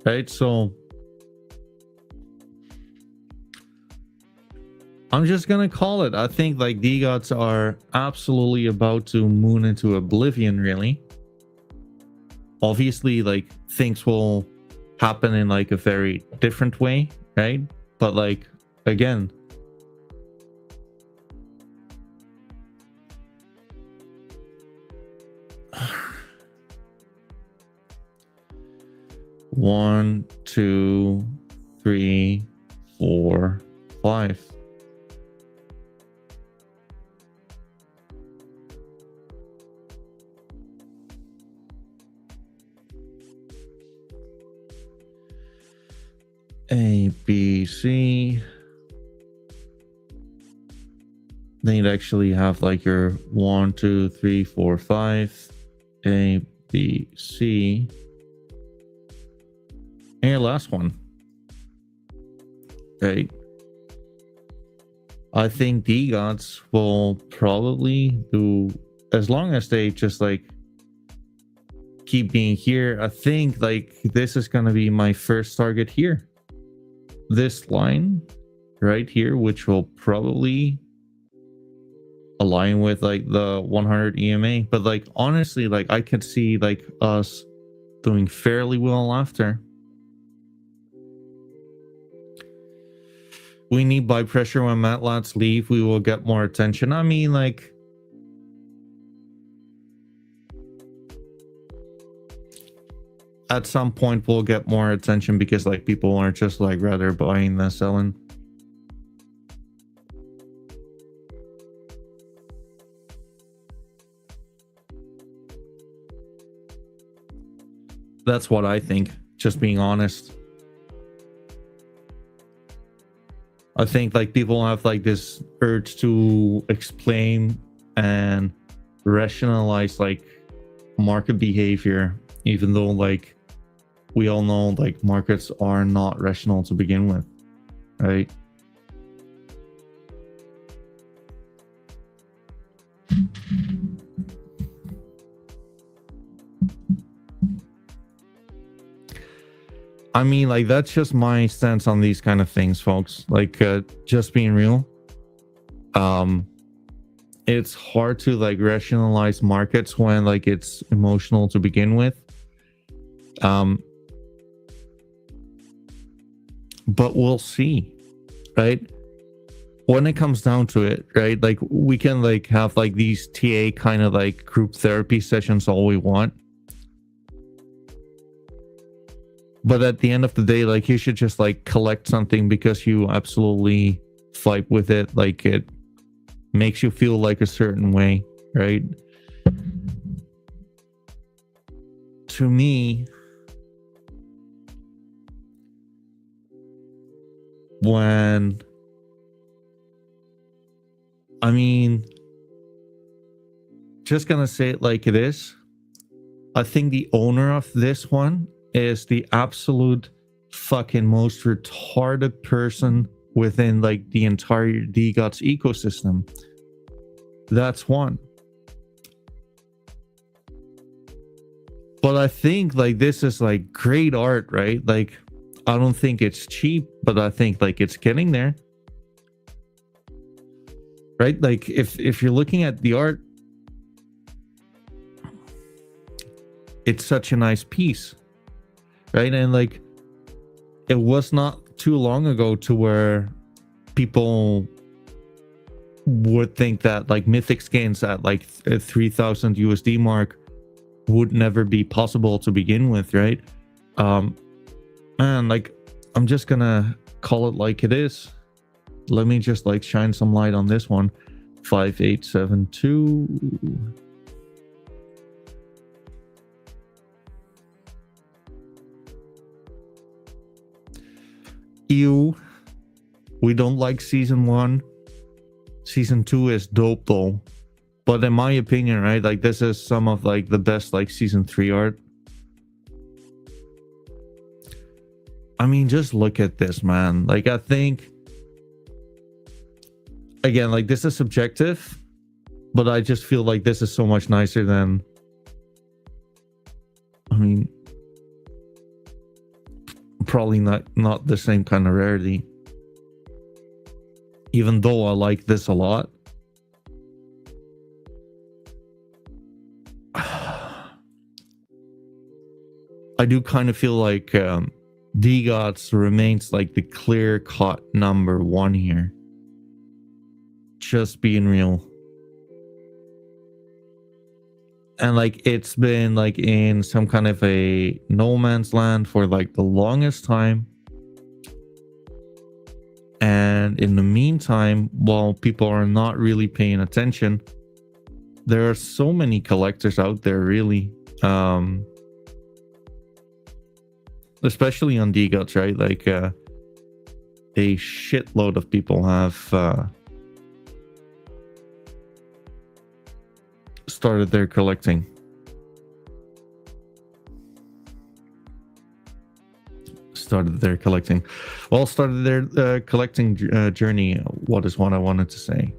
A: Right? So I'm just gonna call it. I think like DGOTS are absolutely about to moon into oblivion, really. Obviously, like things will happen in like a very different way, right? But like again, one, two, three, four, five. A, B, C. Then you'd actually have like your 1, 2, 3, 4, 5. A, B, C. And your last one. Right? I think DGOTS will probably do, as long as they just like keep being here. I think like this is gonna be my first target here. This line right here, which will probably align with like the 100 EMA. But like honestly, like I could see like us doing fairly well after. we need buy pressure when matlats leave, we will get more attention. I mean, like, at some point we'll get more attention because like people are just like rather buying than selling. That's what I think, just being honest. I think like people have like this urge to explain and rationalize like market behavior, even though like we all know like markets are not rational to begin with, right? I mean, like, that's just my stance on these kind of things, folks. Like, just being real. It's hard to like rationalize markets when like it's emotional to begin with. But we'll see, right? When it comes down to it, right? Like, we can like have like these TA kind of like group therapy sessions all we want. But at the end of the day, like, you should just like collect something because you absolutely fight with it. Like, it makes you feel like a certain way, right? To me, when, I mean, just gonna say it like it is. I think the owner of this one is the absolute fucking most retarded person within like the entire DGOTS ecosystem. That's one. But I think like this is like great art, right? Like, I don't think it's cheap, but I think like it's getting there, right? Like, if you're looking at the art, it's such a nice piece, right? And like, it was not too long ago to where people would think that like mythic skins at like 3,000 USD mark would never be possible to begin with, right? Man, like, I'm just gonna call it like it is. Let me just like shine some light on this one. 5872. Ew. We don't like season 1. Season 2 is dope though. But in my opinion, right, like, this is some of like the best like season 3 art. I mean, just look at this, man. Like, I think, again, like, this is subjective, but I just feel like this is so much nicer than, I mean, probably not the same kind of rarity, even though I like this a lot. I do kind of feel like DGOTS remains like the clear-cut number 1 here. Just being real. And like, it's been like in some kind of a no man's land for like the longest time. And in the meantime, while people are not really paying attention, there are so many collectors out there, really. Especially on DGOTS, right? Like, a shitload of people have started their collecting. Started their collecting journey. What is what I wanted to say.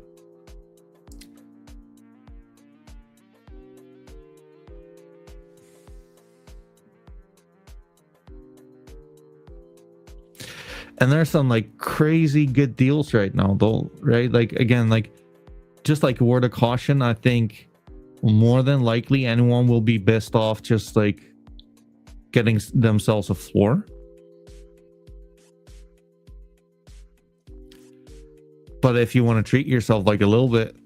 A: And there's some like crazy good deals right now though, right? Like, again, like, just like a word of caution, I think more than likely anyone will be best off just like getting themselves a floor. But if you want to treat yourself like a little bit,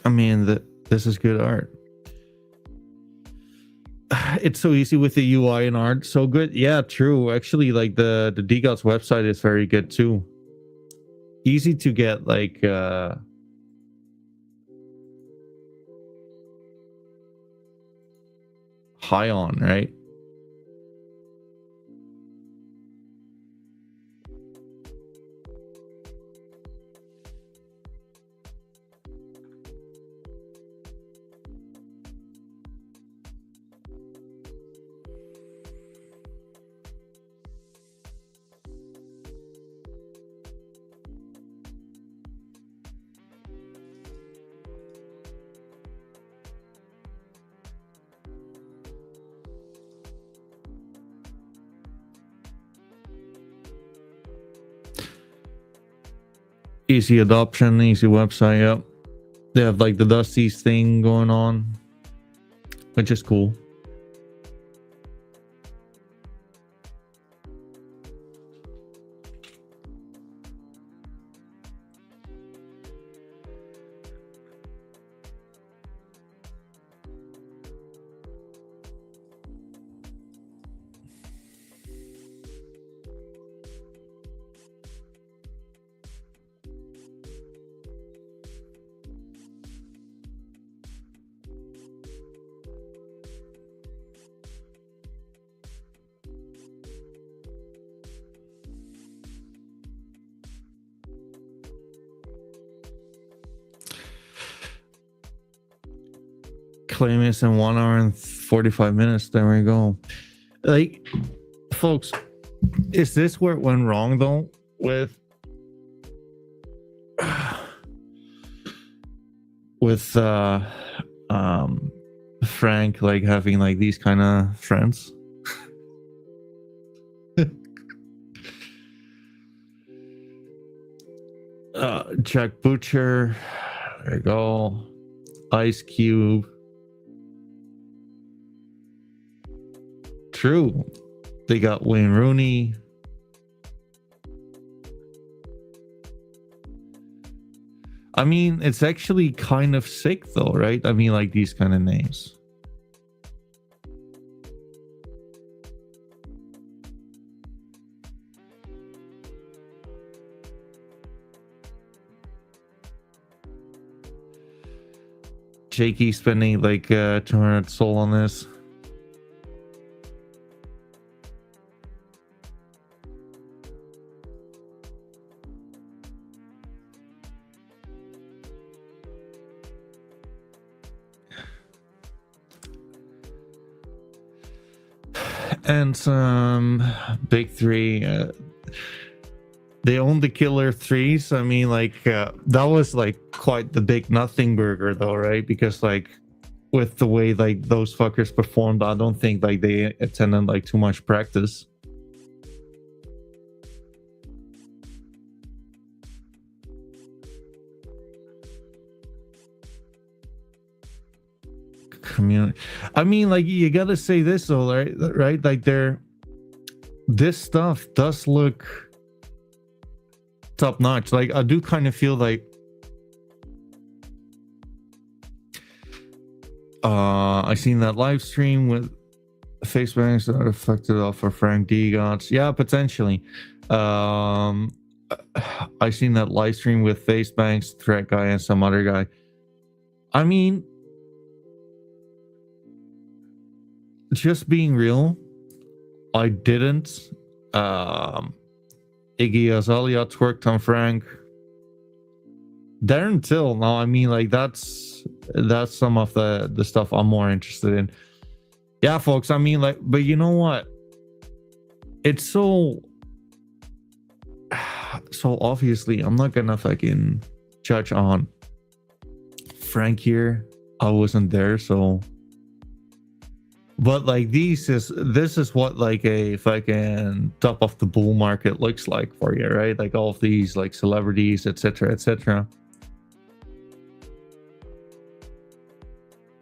A: I mean, this is good art. It's so easy with the UI and art. So good. Yeah, true. Actually, like the DGOT's website is very good too. Easy to get like high on, right? Easy adoption, easy website. Yep. They have like the Dusty's thing going on, which is cool. Claim is in 1 hour and 45 minutes. There we go. Like, folks, is this where it went wrong though? With Frank like having like these kind of friends? Jack Butcher, there you go. Ice Cube. True. They got Wayne Rooney. I mean, it's actually kind of sick though, right? I mean, like these kind of names. Jakey spending like 200 soul on this. And some big three. They own the killer threes. I mean, like that was like quite the big nothing burger though, right? Because like with the way like those fuckers performed, I don't think like they attended like too much practice. Community. I mean, like you gotta say this though, right? Like this stuff does look top notch. Like I do kind of feel like I seen that live stream with face banks that are affected off of Frank DGOTS. Yeah, potentially. I seen that live stream with face banks, threat guy, and some other guy. I mean, just being real, I didn't. Iggy Azalea twerked on Frank. Darren Till. Now, I mean, like that's some of the stuff I'm more interested in. Yeah, folks. I mean, like, but you know what? It's so obviously I'm not gonna fucking judge on Frank here. I wasn't there, so But like this is what like a fucking top of the bull market looks like for you, right? Like all of these like celebrities, etc., etc.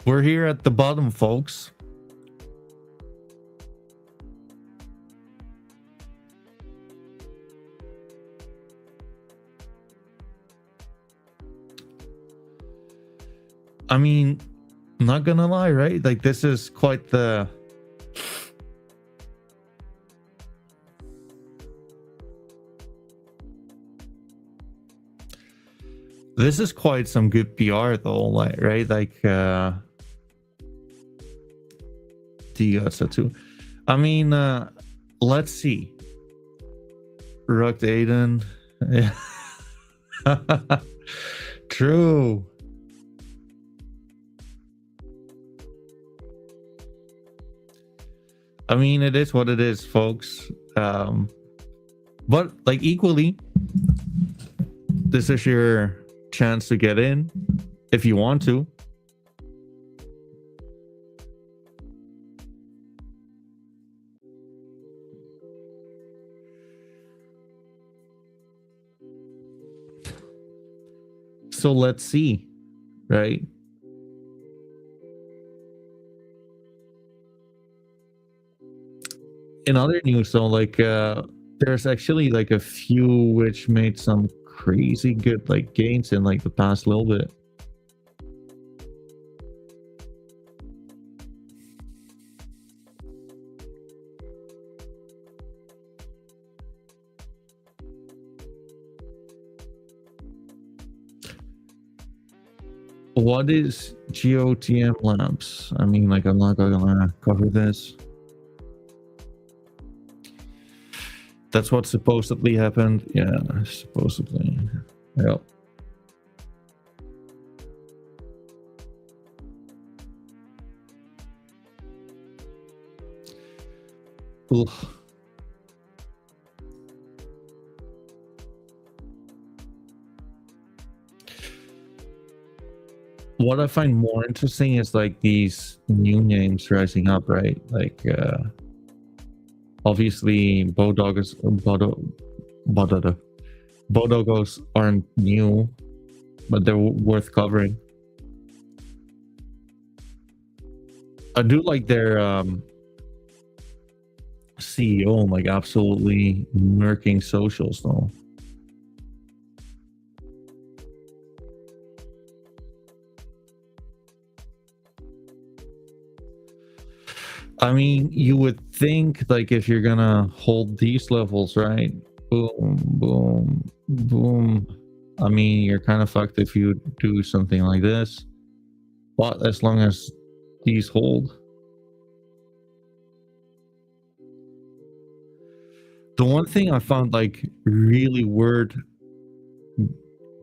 A: We're here at the bottom, folks. I mean, I'm not gonna lie, right? Like this is quite the this is quite some good PR though, like right? Like too. I mean, let's see. Rucked Aiden. Yeah. True. I mean, it is what it is, folks. But like equally, this is your chance to get in if you want to. So let's see, right? In other news, though, like there's actually like a few which made some crazy good like gains in like the past little bit. What is GOTM Labs? I mean, like, I'm not gonna cover this. That's what supposedly happened. Yeah, supposedly. Yep. Ugh. What I find more interesting is like these new names rising up, right? Like obviously Bodogos Bodogos aren't new, but they're worth covering. I do like their CEO like absolutely murking socials though. I mean, you would think like if you're gonna hold these levels, right? Boom, boom, boom. I mean, you're kind of fucked if you do something like this. But as long as these hold. The one thing I found like really weird,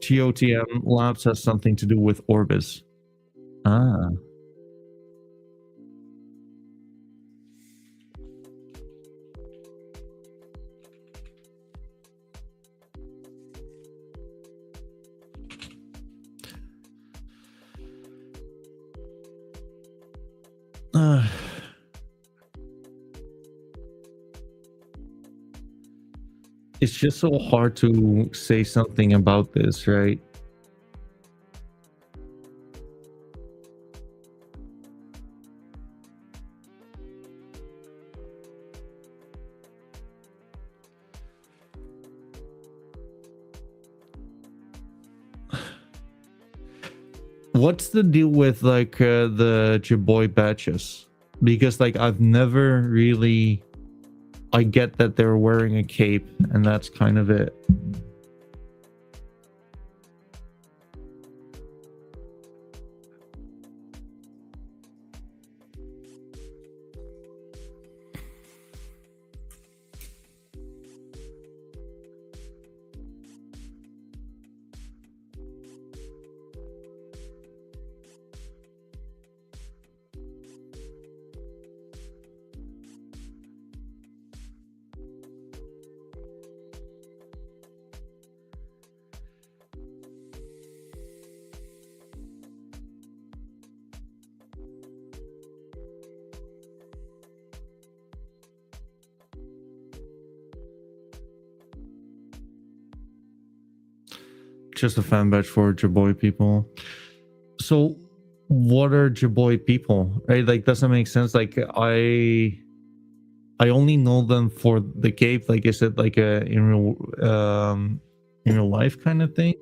A: GOTM Labs has something to do with Orbis. Ah. It's just so hard to say something about this, right? What's the deal with like the Jaboy badges? Because like I've never really, I get that they're wearing a cape and that's kind of it. Just a fan badge for Jaboy people. So what are Jaboy people? Right? Like, doesn't make sense. Like, I only know them for the cape. Like, is it like a in real life kind of thing?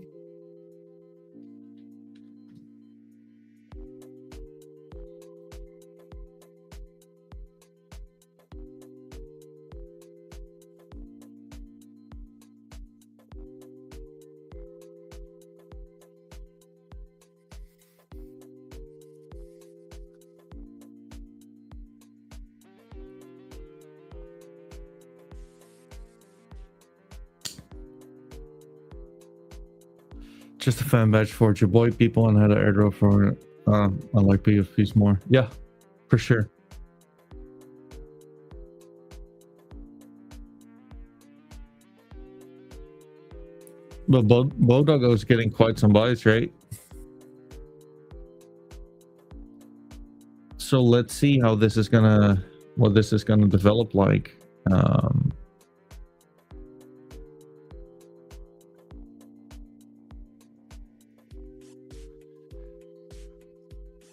A: Just a fan badge for Jaboy people and had an airdrop for I like PFPs more. Yeah, for sure. But Bodog is getting quite some buys, right? So let's see how this is gonna develop like.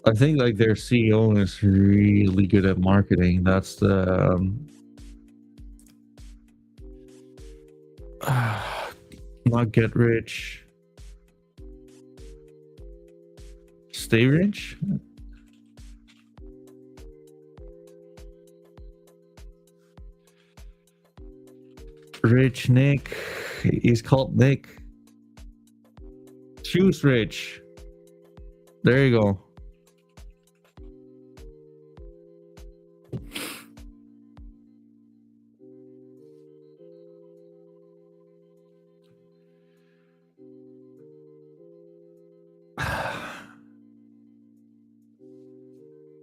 A: I think like their CEO is really good at marketing. That's the not get rich, stay rich. Rich Nick. He's called Nick. Choose rich. There you go.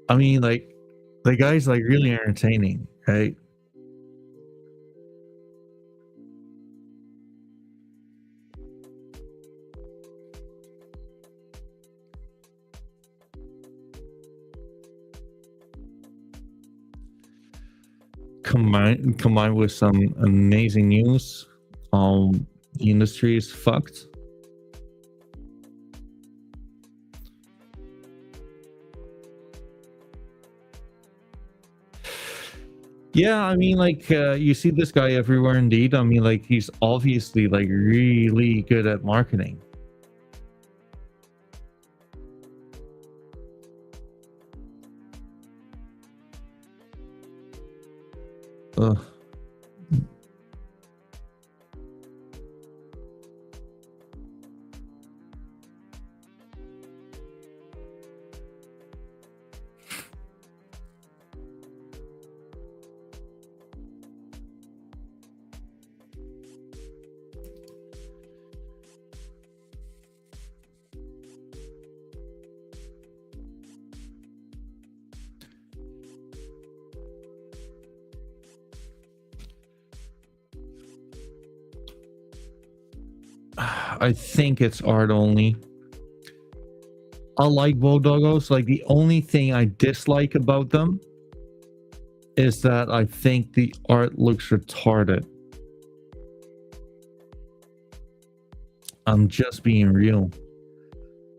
A: I mean, like, the guy's like really entertaining, right? Combined with some amazing news. The industry is fucked. Yeah, I mean, like, you see this guy everywhere. Indeed, I mean, like, he's obviously like really good at marketing. Ugh. I think it's art only. I like Bodoggos. Like, the only thing I dislike about them is that I think the art looks retarded. I'm just being real.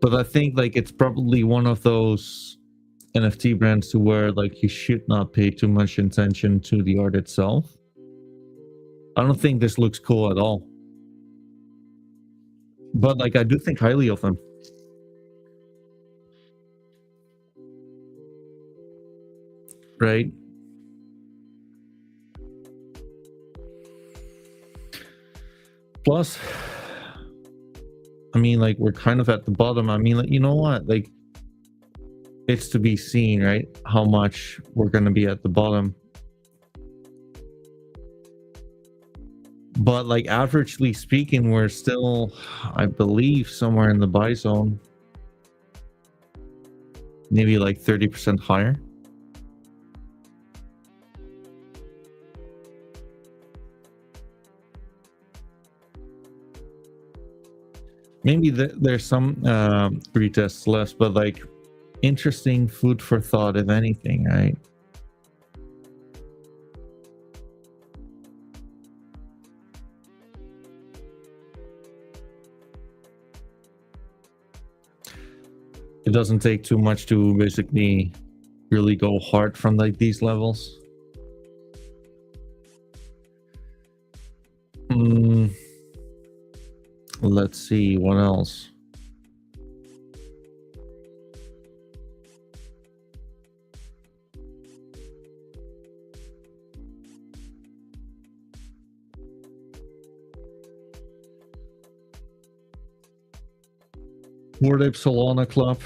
A: But I think like it's probably one of those NFT brands to where like you should not pay too much attention to the art itself. I don't think this looks cool at all. But like I do think highly of them. Right? Plus, I mean, like, we're kind of at the bottom. I mean, like, you know what? Like, it's to be seen, right? How much we're going to be at the bottom. But, like, averagely speaking, we're still, I believe, somewhere in the buy zone. Maybe like 30% higher. Maybe there's some retests left, but like interesting food for thought, if anything, right? doesn't take too much to basically really go hard from like these levels. Let's see what else. Bored Ape Solana Club.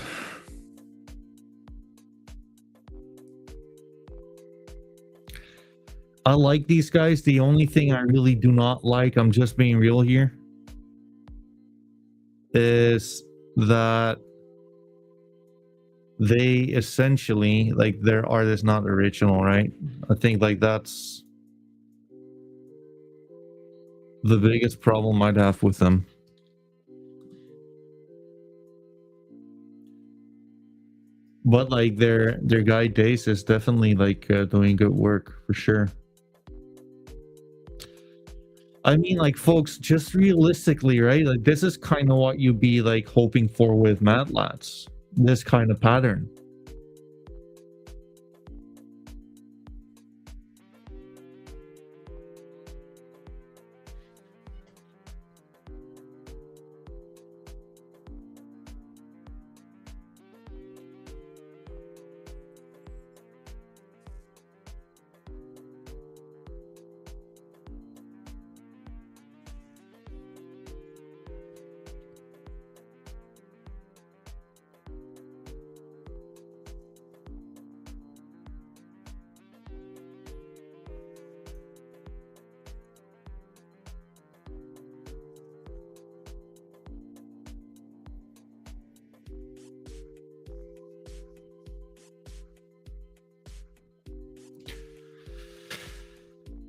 A: I like these guys. The only thing I really do not like, I'm just being real here, is that they essentially, like, their art is not original, right? I think like that's the biggest problem I'd have with them. But like their guy Dace is definitely like doing good work for sure. I mean, like, folks, just realistically, right? Like, this is kind of what you'd be like hoping for with Mad Lads. This kind of pattern.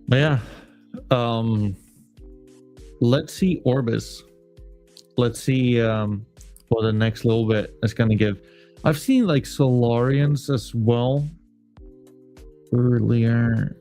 A: But yeah, let's see Orbis. Let's see what the next little bit is gonna give. I've seen like Solarians as well earlier.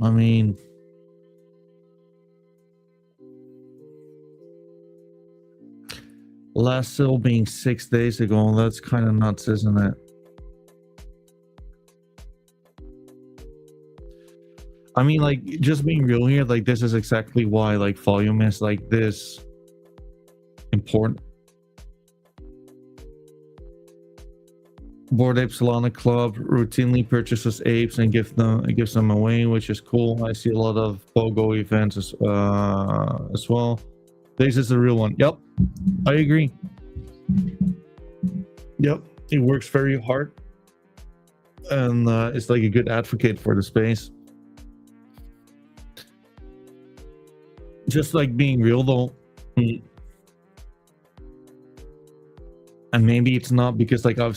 A: I mean, last sale being 6 days ago, that's kind of nuts, isn't it? I mean, like, just being real here, like, this is exactly why, like, volume is, like, this important. Bored Ape Solana Club routinely purchases apes and gives them away, which is cool. I see a lot of BOGO events as well. This is the real one. Yep, I agree. Yep, it works very hard, and it's like a good advocate for the space. Just like being real though, and maybe it's not because like I've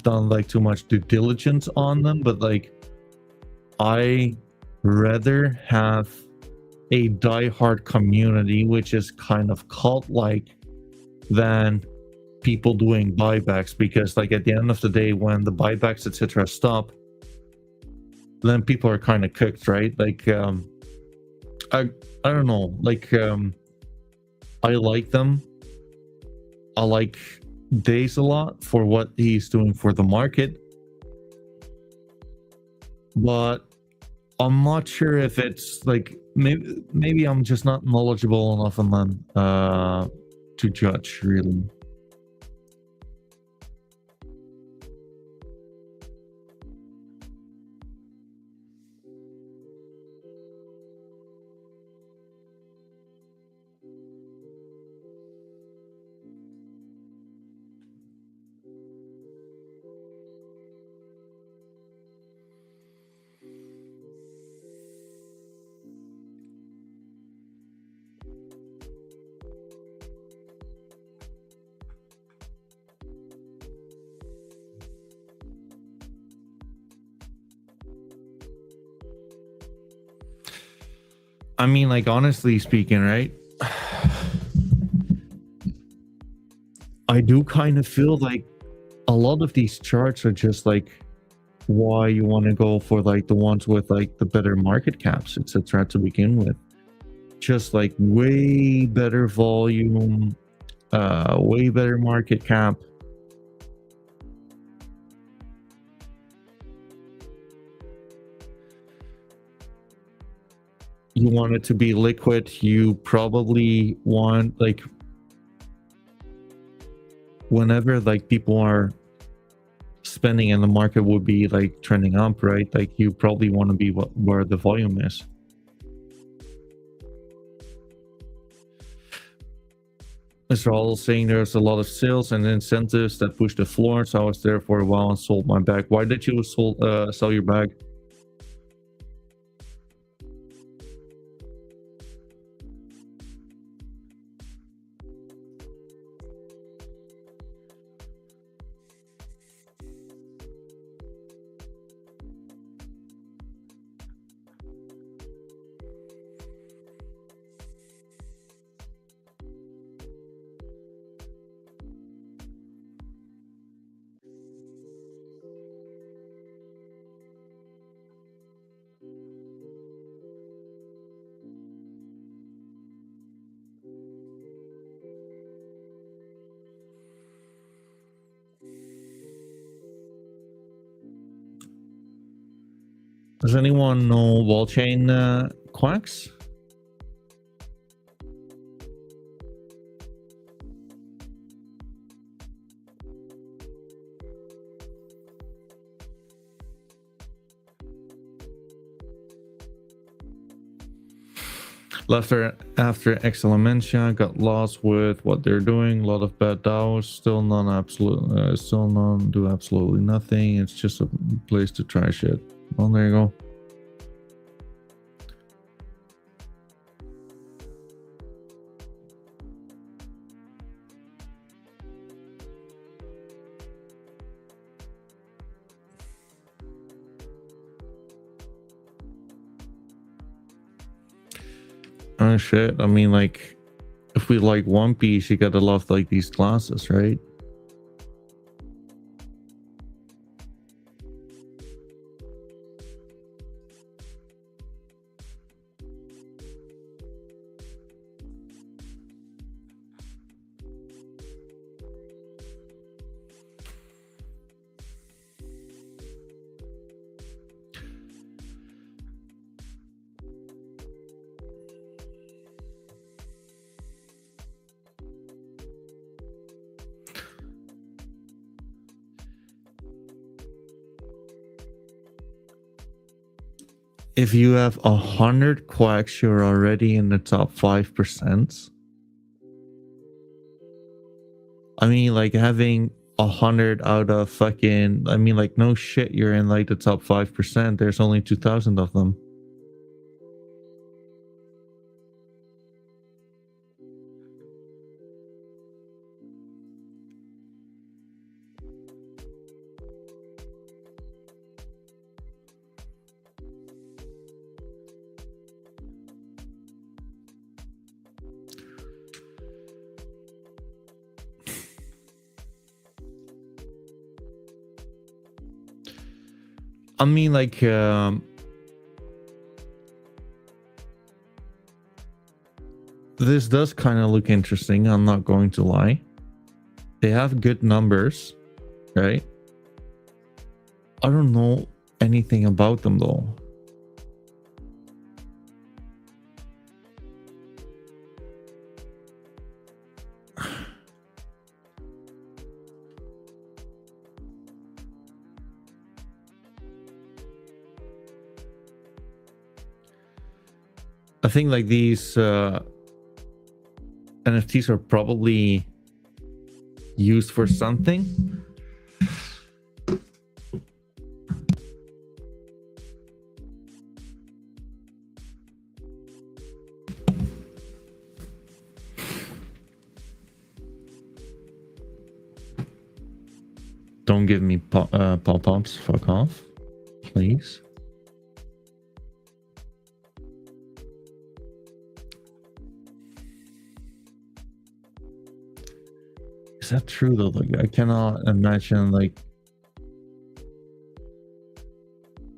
A: done like too much due diligence on them, but like I rather have a diehard community which is kind of cult-like than people doing buybacks, because like at the end of the day, when the buybacks etc stop, then people are kind of cooked, right? Like I don't know, like I like them. I like Days a lot for what he's doing for the market, but I'm not sure if it's like maybe I'm just not knowledgeable enough on them to judge really. I mean, like, honestly speaking, right? I do kind of feel like a lot of these charts are just like why you want to go for like the ones with like the better market caps, etc. to begin with. Just like way better volume, way better market cap. You want it to be liquid. You probably want like whenever like people are spending and the market would be like trending up, right? Like you probably want to be where the volume is. Mr. Hall saying there's a lot of sales and incentives that push the floor, so I was there for a while and sold my bag. Why did you sell your bag? Does anyone know wall chain quacks? After Excelementia got lost with what they're doing, a lot of bad DAOs, still none do absolutely nothing. It's just a place to try shit. Well, there you go. Oh shit, I mean, like, if we like One Piece, you gotta love like these classes, right? If you have 100 quacks, you're already in the top 5%. I mean, like having 100 out of fucking, I mean, like, no shit, you're in like the top 5%. There's only 2,000 of them. I mean, like, this does kind of look interesting. I'm not going to lie. They have good numbers, right? I don't know anything about them though. I think like these NFTs are probably used for something. Don't give me pop-ups. Fuck off, please. Is that true though? Like, I cannot imagine. Like,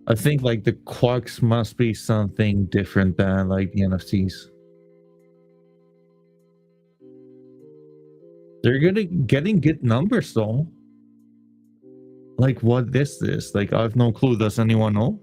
A: I think like the Quarks must be something different than like the NFTs. They're getting good numbers though. Like, what is this? Like, I have no clue. Does anyone know?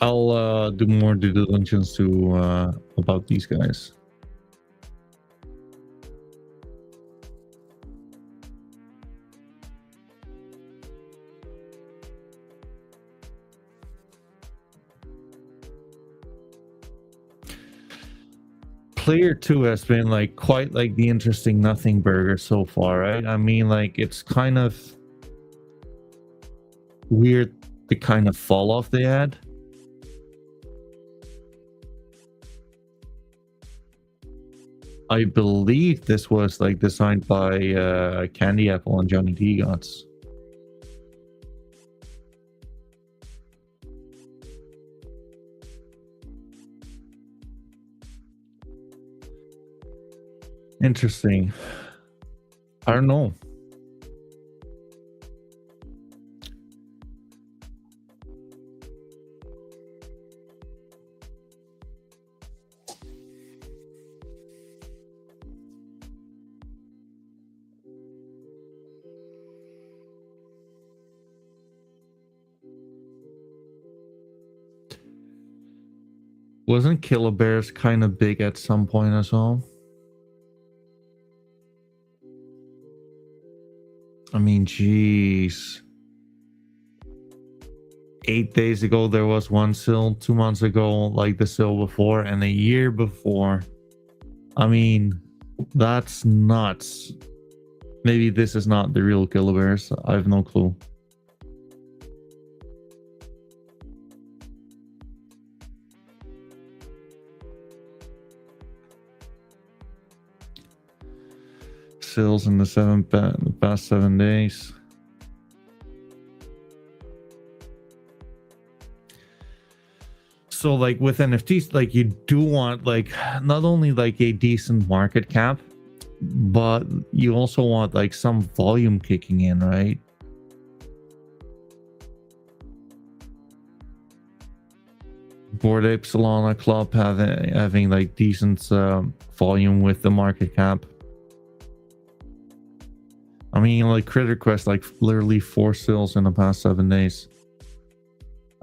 A: I'll do more due diligence to about these guys. Player 2 has been like quite like the interesting nothing burger so far, right? I mean, like, it's kind of weird the kind of fall off they had. I believe this was like designed by Candy Apple and Johnny D. Gots. Interesting. I don't know. Wasn't Killer Bears kind of big at some point as well? I mean, jeez. 8 days ago, there was one sale. 2 months ago, like the sale before, and a year before. I mean, that's nuts. Maybe this is not the real Killer Bears. I have no clue. Sales in the past 7 days. So like with NFTs, like you do want like not only like a decent market cap, but you also want like some volume kicking in, right? Bored Ape Solana Club having like decent volume with the market cap. I mean, like Critter Quest, like literally 4 sales in the past 7 days.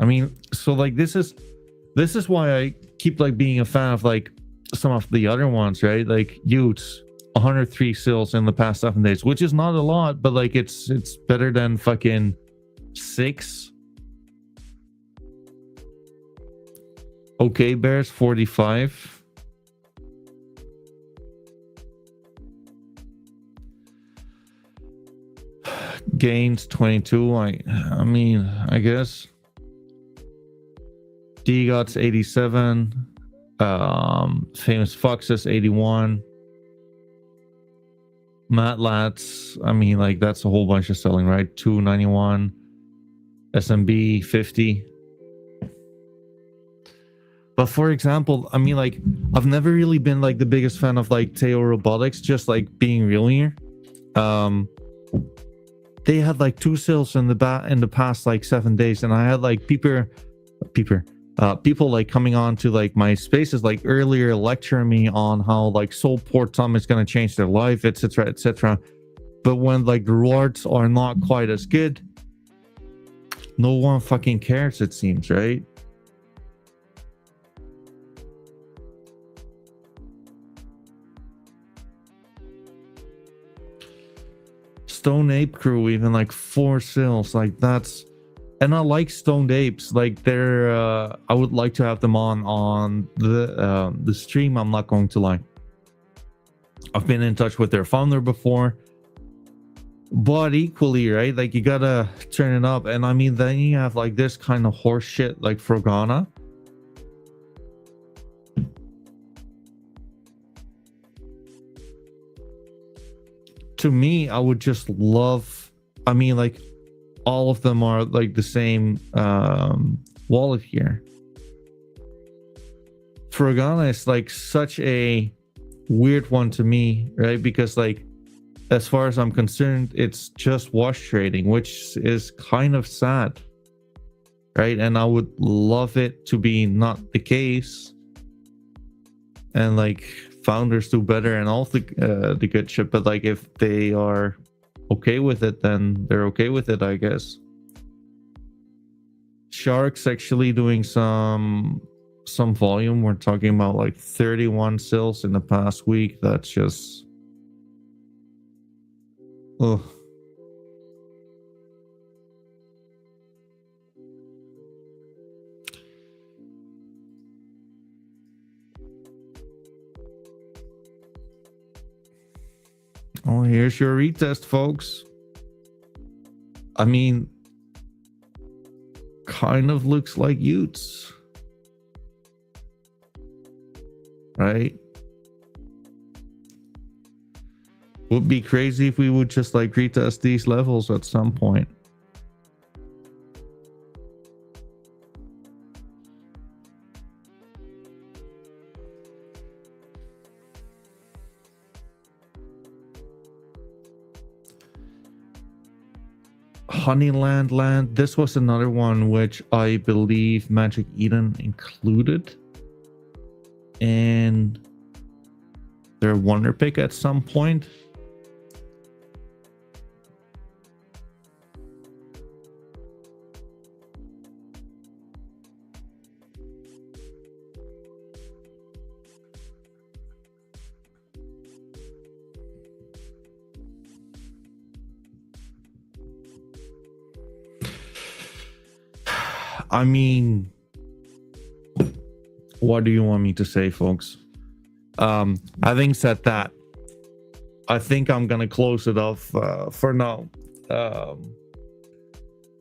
A: I mean, so like this is why I keep like being a fan of like some of the other ones, right? Like Utes, 103 sales in the past 7 days, which is not a lot, but like it's better than fucking 6. Okay, Bears 45. Gains 22. I mean, I guess. D-Gots 87. Famous Foxes 81. Matlats, I mean, like that's a whole bunch of selling, right? 291. SMB 50. But for example, I mean, like I've never really been like the biggest fan of like Teo Robotics, just like being real here. They had like 2 sales in the past like 7 days, and I had like people like coming on to like my spaces like earlier lecturing me on how like Soulport Tom is going to change their life, etc, etc. But when like the rewards are not quite as good, no one fucking cares, it seems, right? Stone Ape Crew, even like 4 sales, like that's, and I like Stoned Apes, like they're I would like to have them on the stream, I'm not going to lie. I've been in touch with their founder before. But equally, right? Like you gotta turn it up. And I mean, then you have like this kind of horse shit like Frogana. To me, I would just love, I mean, like all of them are like the same wallet here. Frogana is like such a weird one to me, right? Because like, as far as I'm concerned, it's just wash trading, which is kind of sad, right? And I would love it to be not the case, and like founders do better and all the good shit. But like, if they are okay with it, then they're okay with it, I guess. Shark's actually doing some volume. We're talking about like 31 sales in the past week. That's just, oh. Oh, here's your retest, folks. I mean, kind of looks like Utes, right? Would be crazy if we would just like retest these levels at some point. Honeyland Land, this was another one which I believe Magic Eden included in their wonder pick at some point. I mean, what do you want me to say, folks? Having said that, I think I'm gonna close it off for now.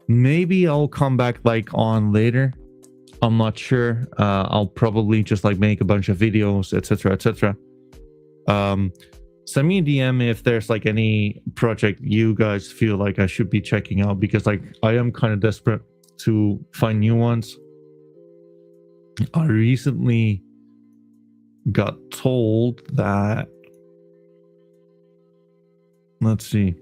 A: Maybe I'll come back like on later. I'm not sure. I'll probably just like make a bunch of videos, etc., etc. Send me a DM if there's like any project you guys feel like I should be checking out, because like I am kind of desperate to find new ones. I recently got told that, let's see,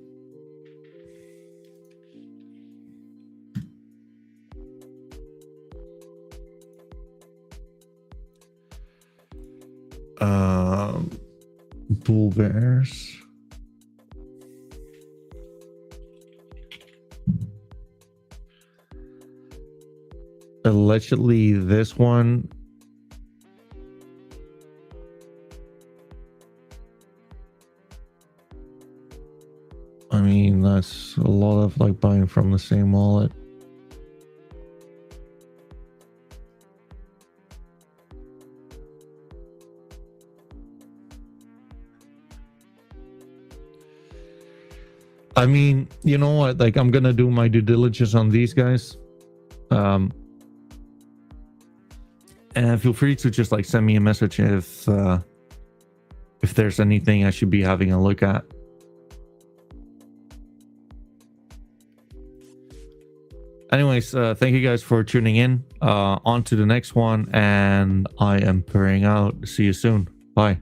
A: Bull Bears. Allegedly, this one I mean, that's a lot of like buying from the same wallet. I mean, you know what? Like, I'm gonna do my due diligence on these guys. And feel free to just like send me a message if there's anything I should be having a look at. Anyways, thank you guys for tuning in. On to the next one, and I am purring out. See you soon. Bye.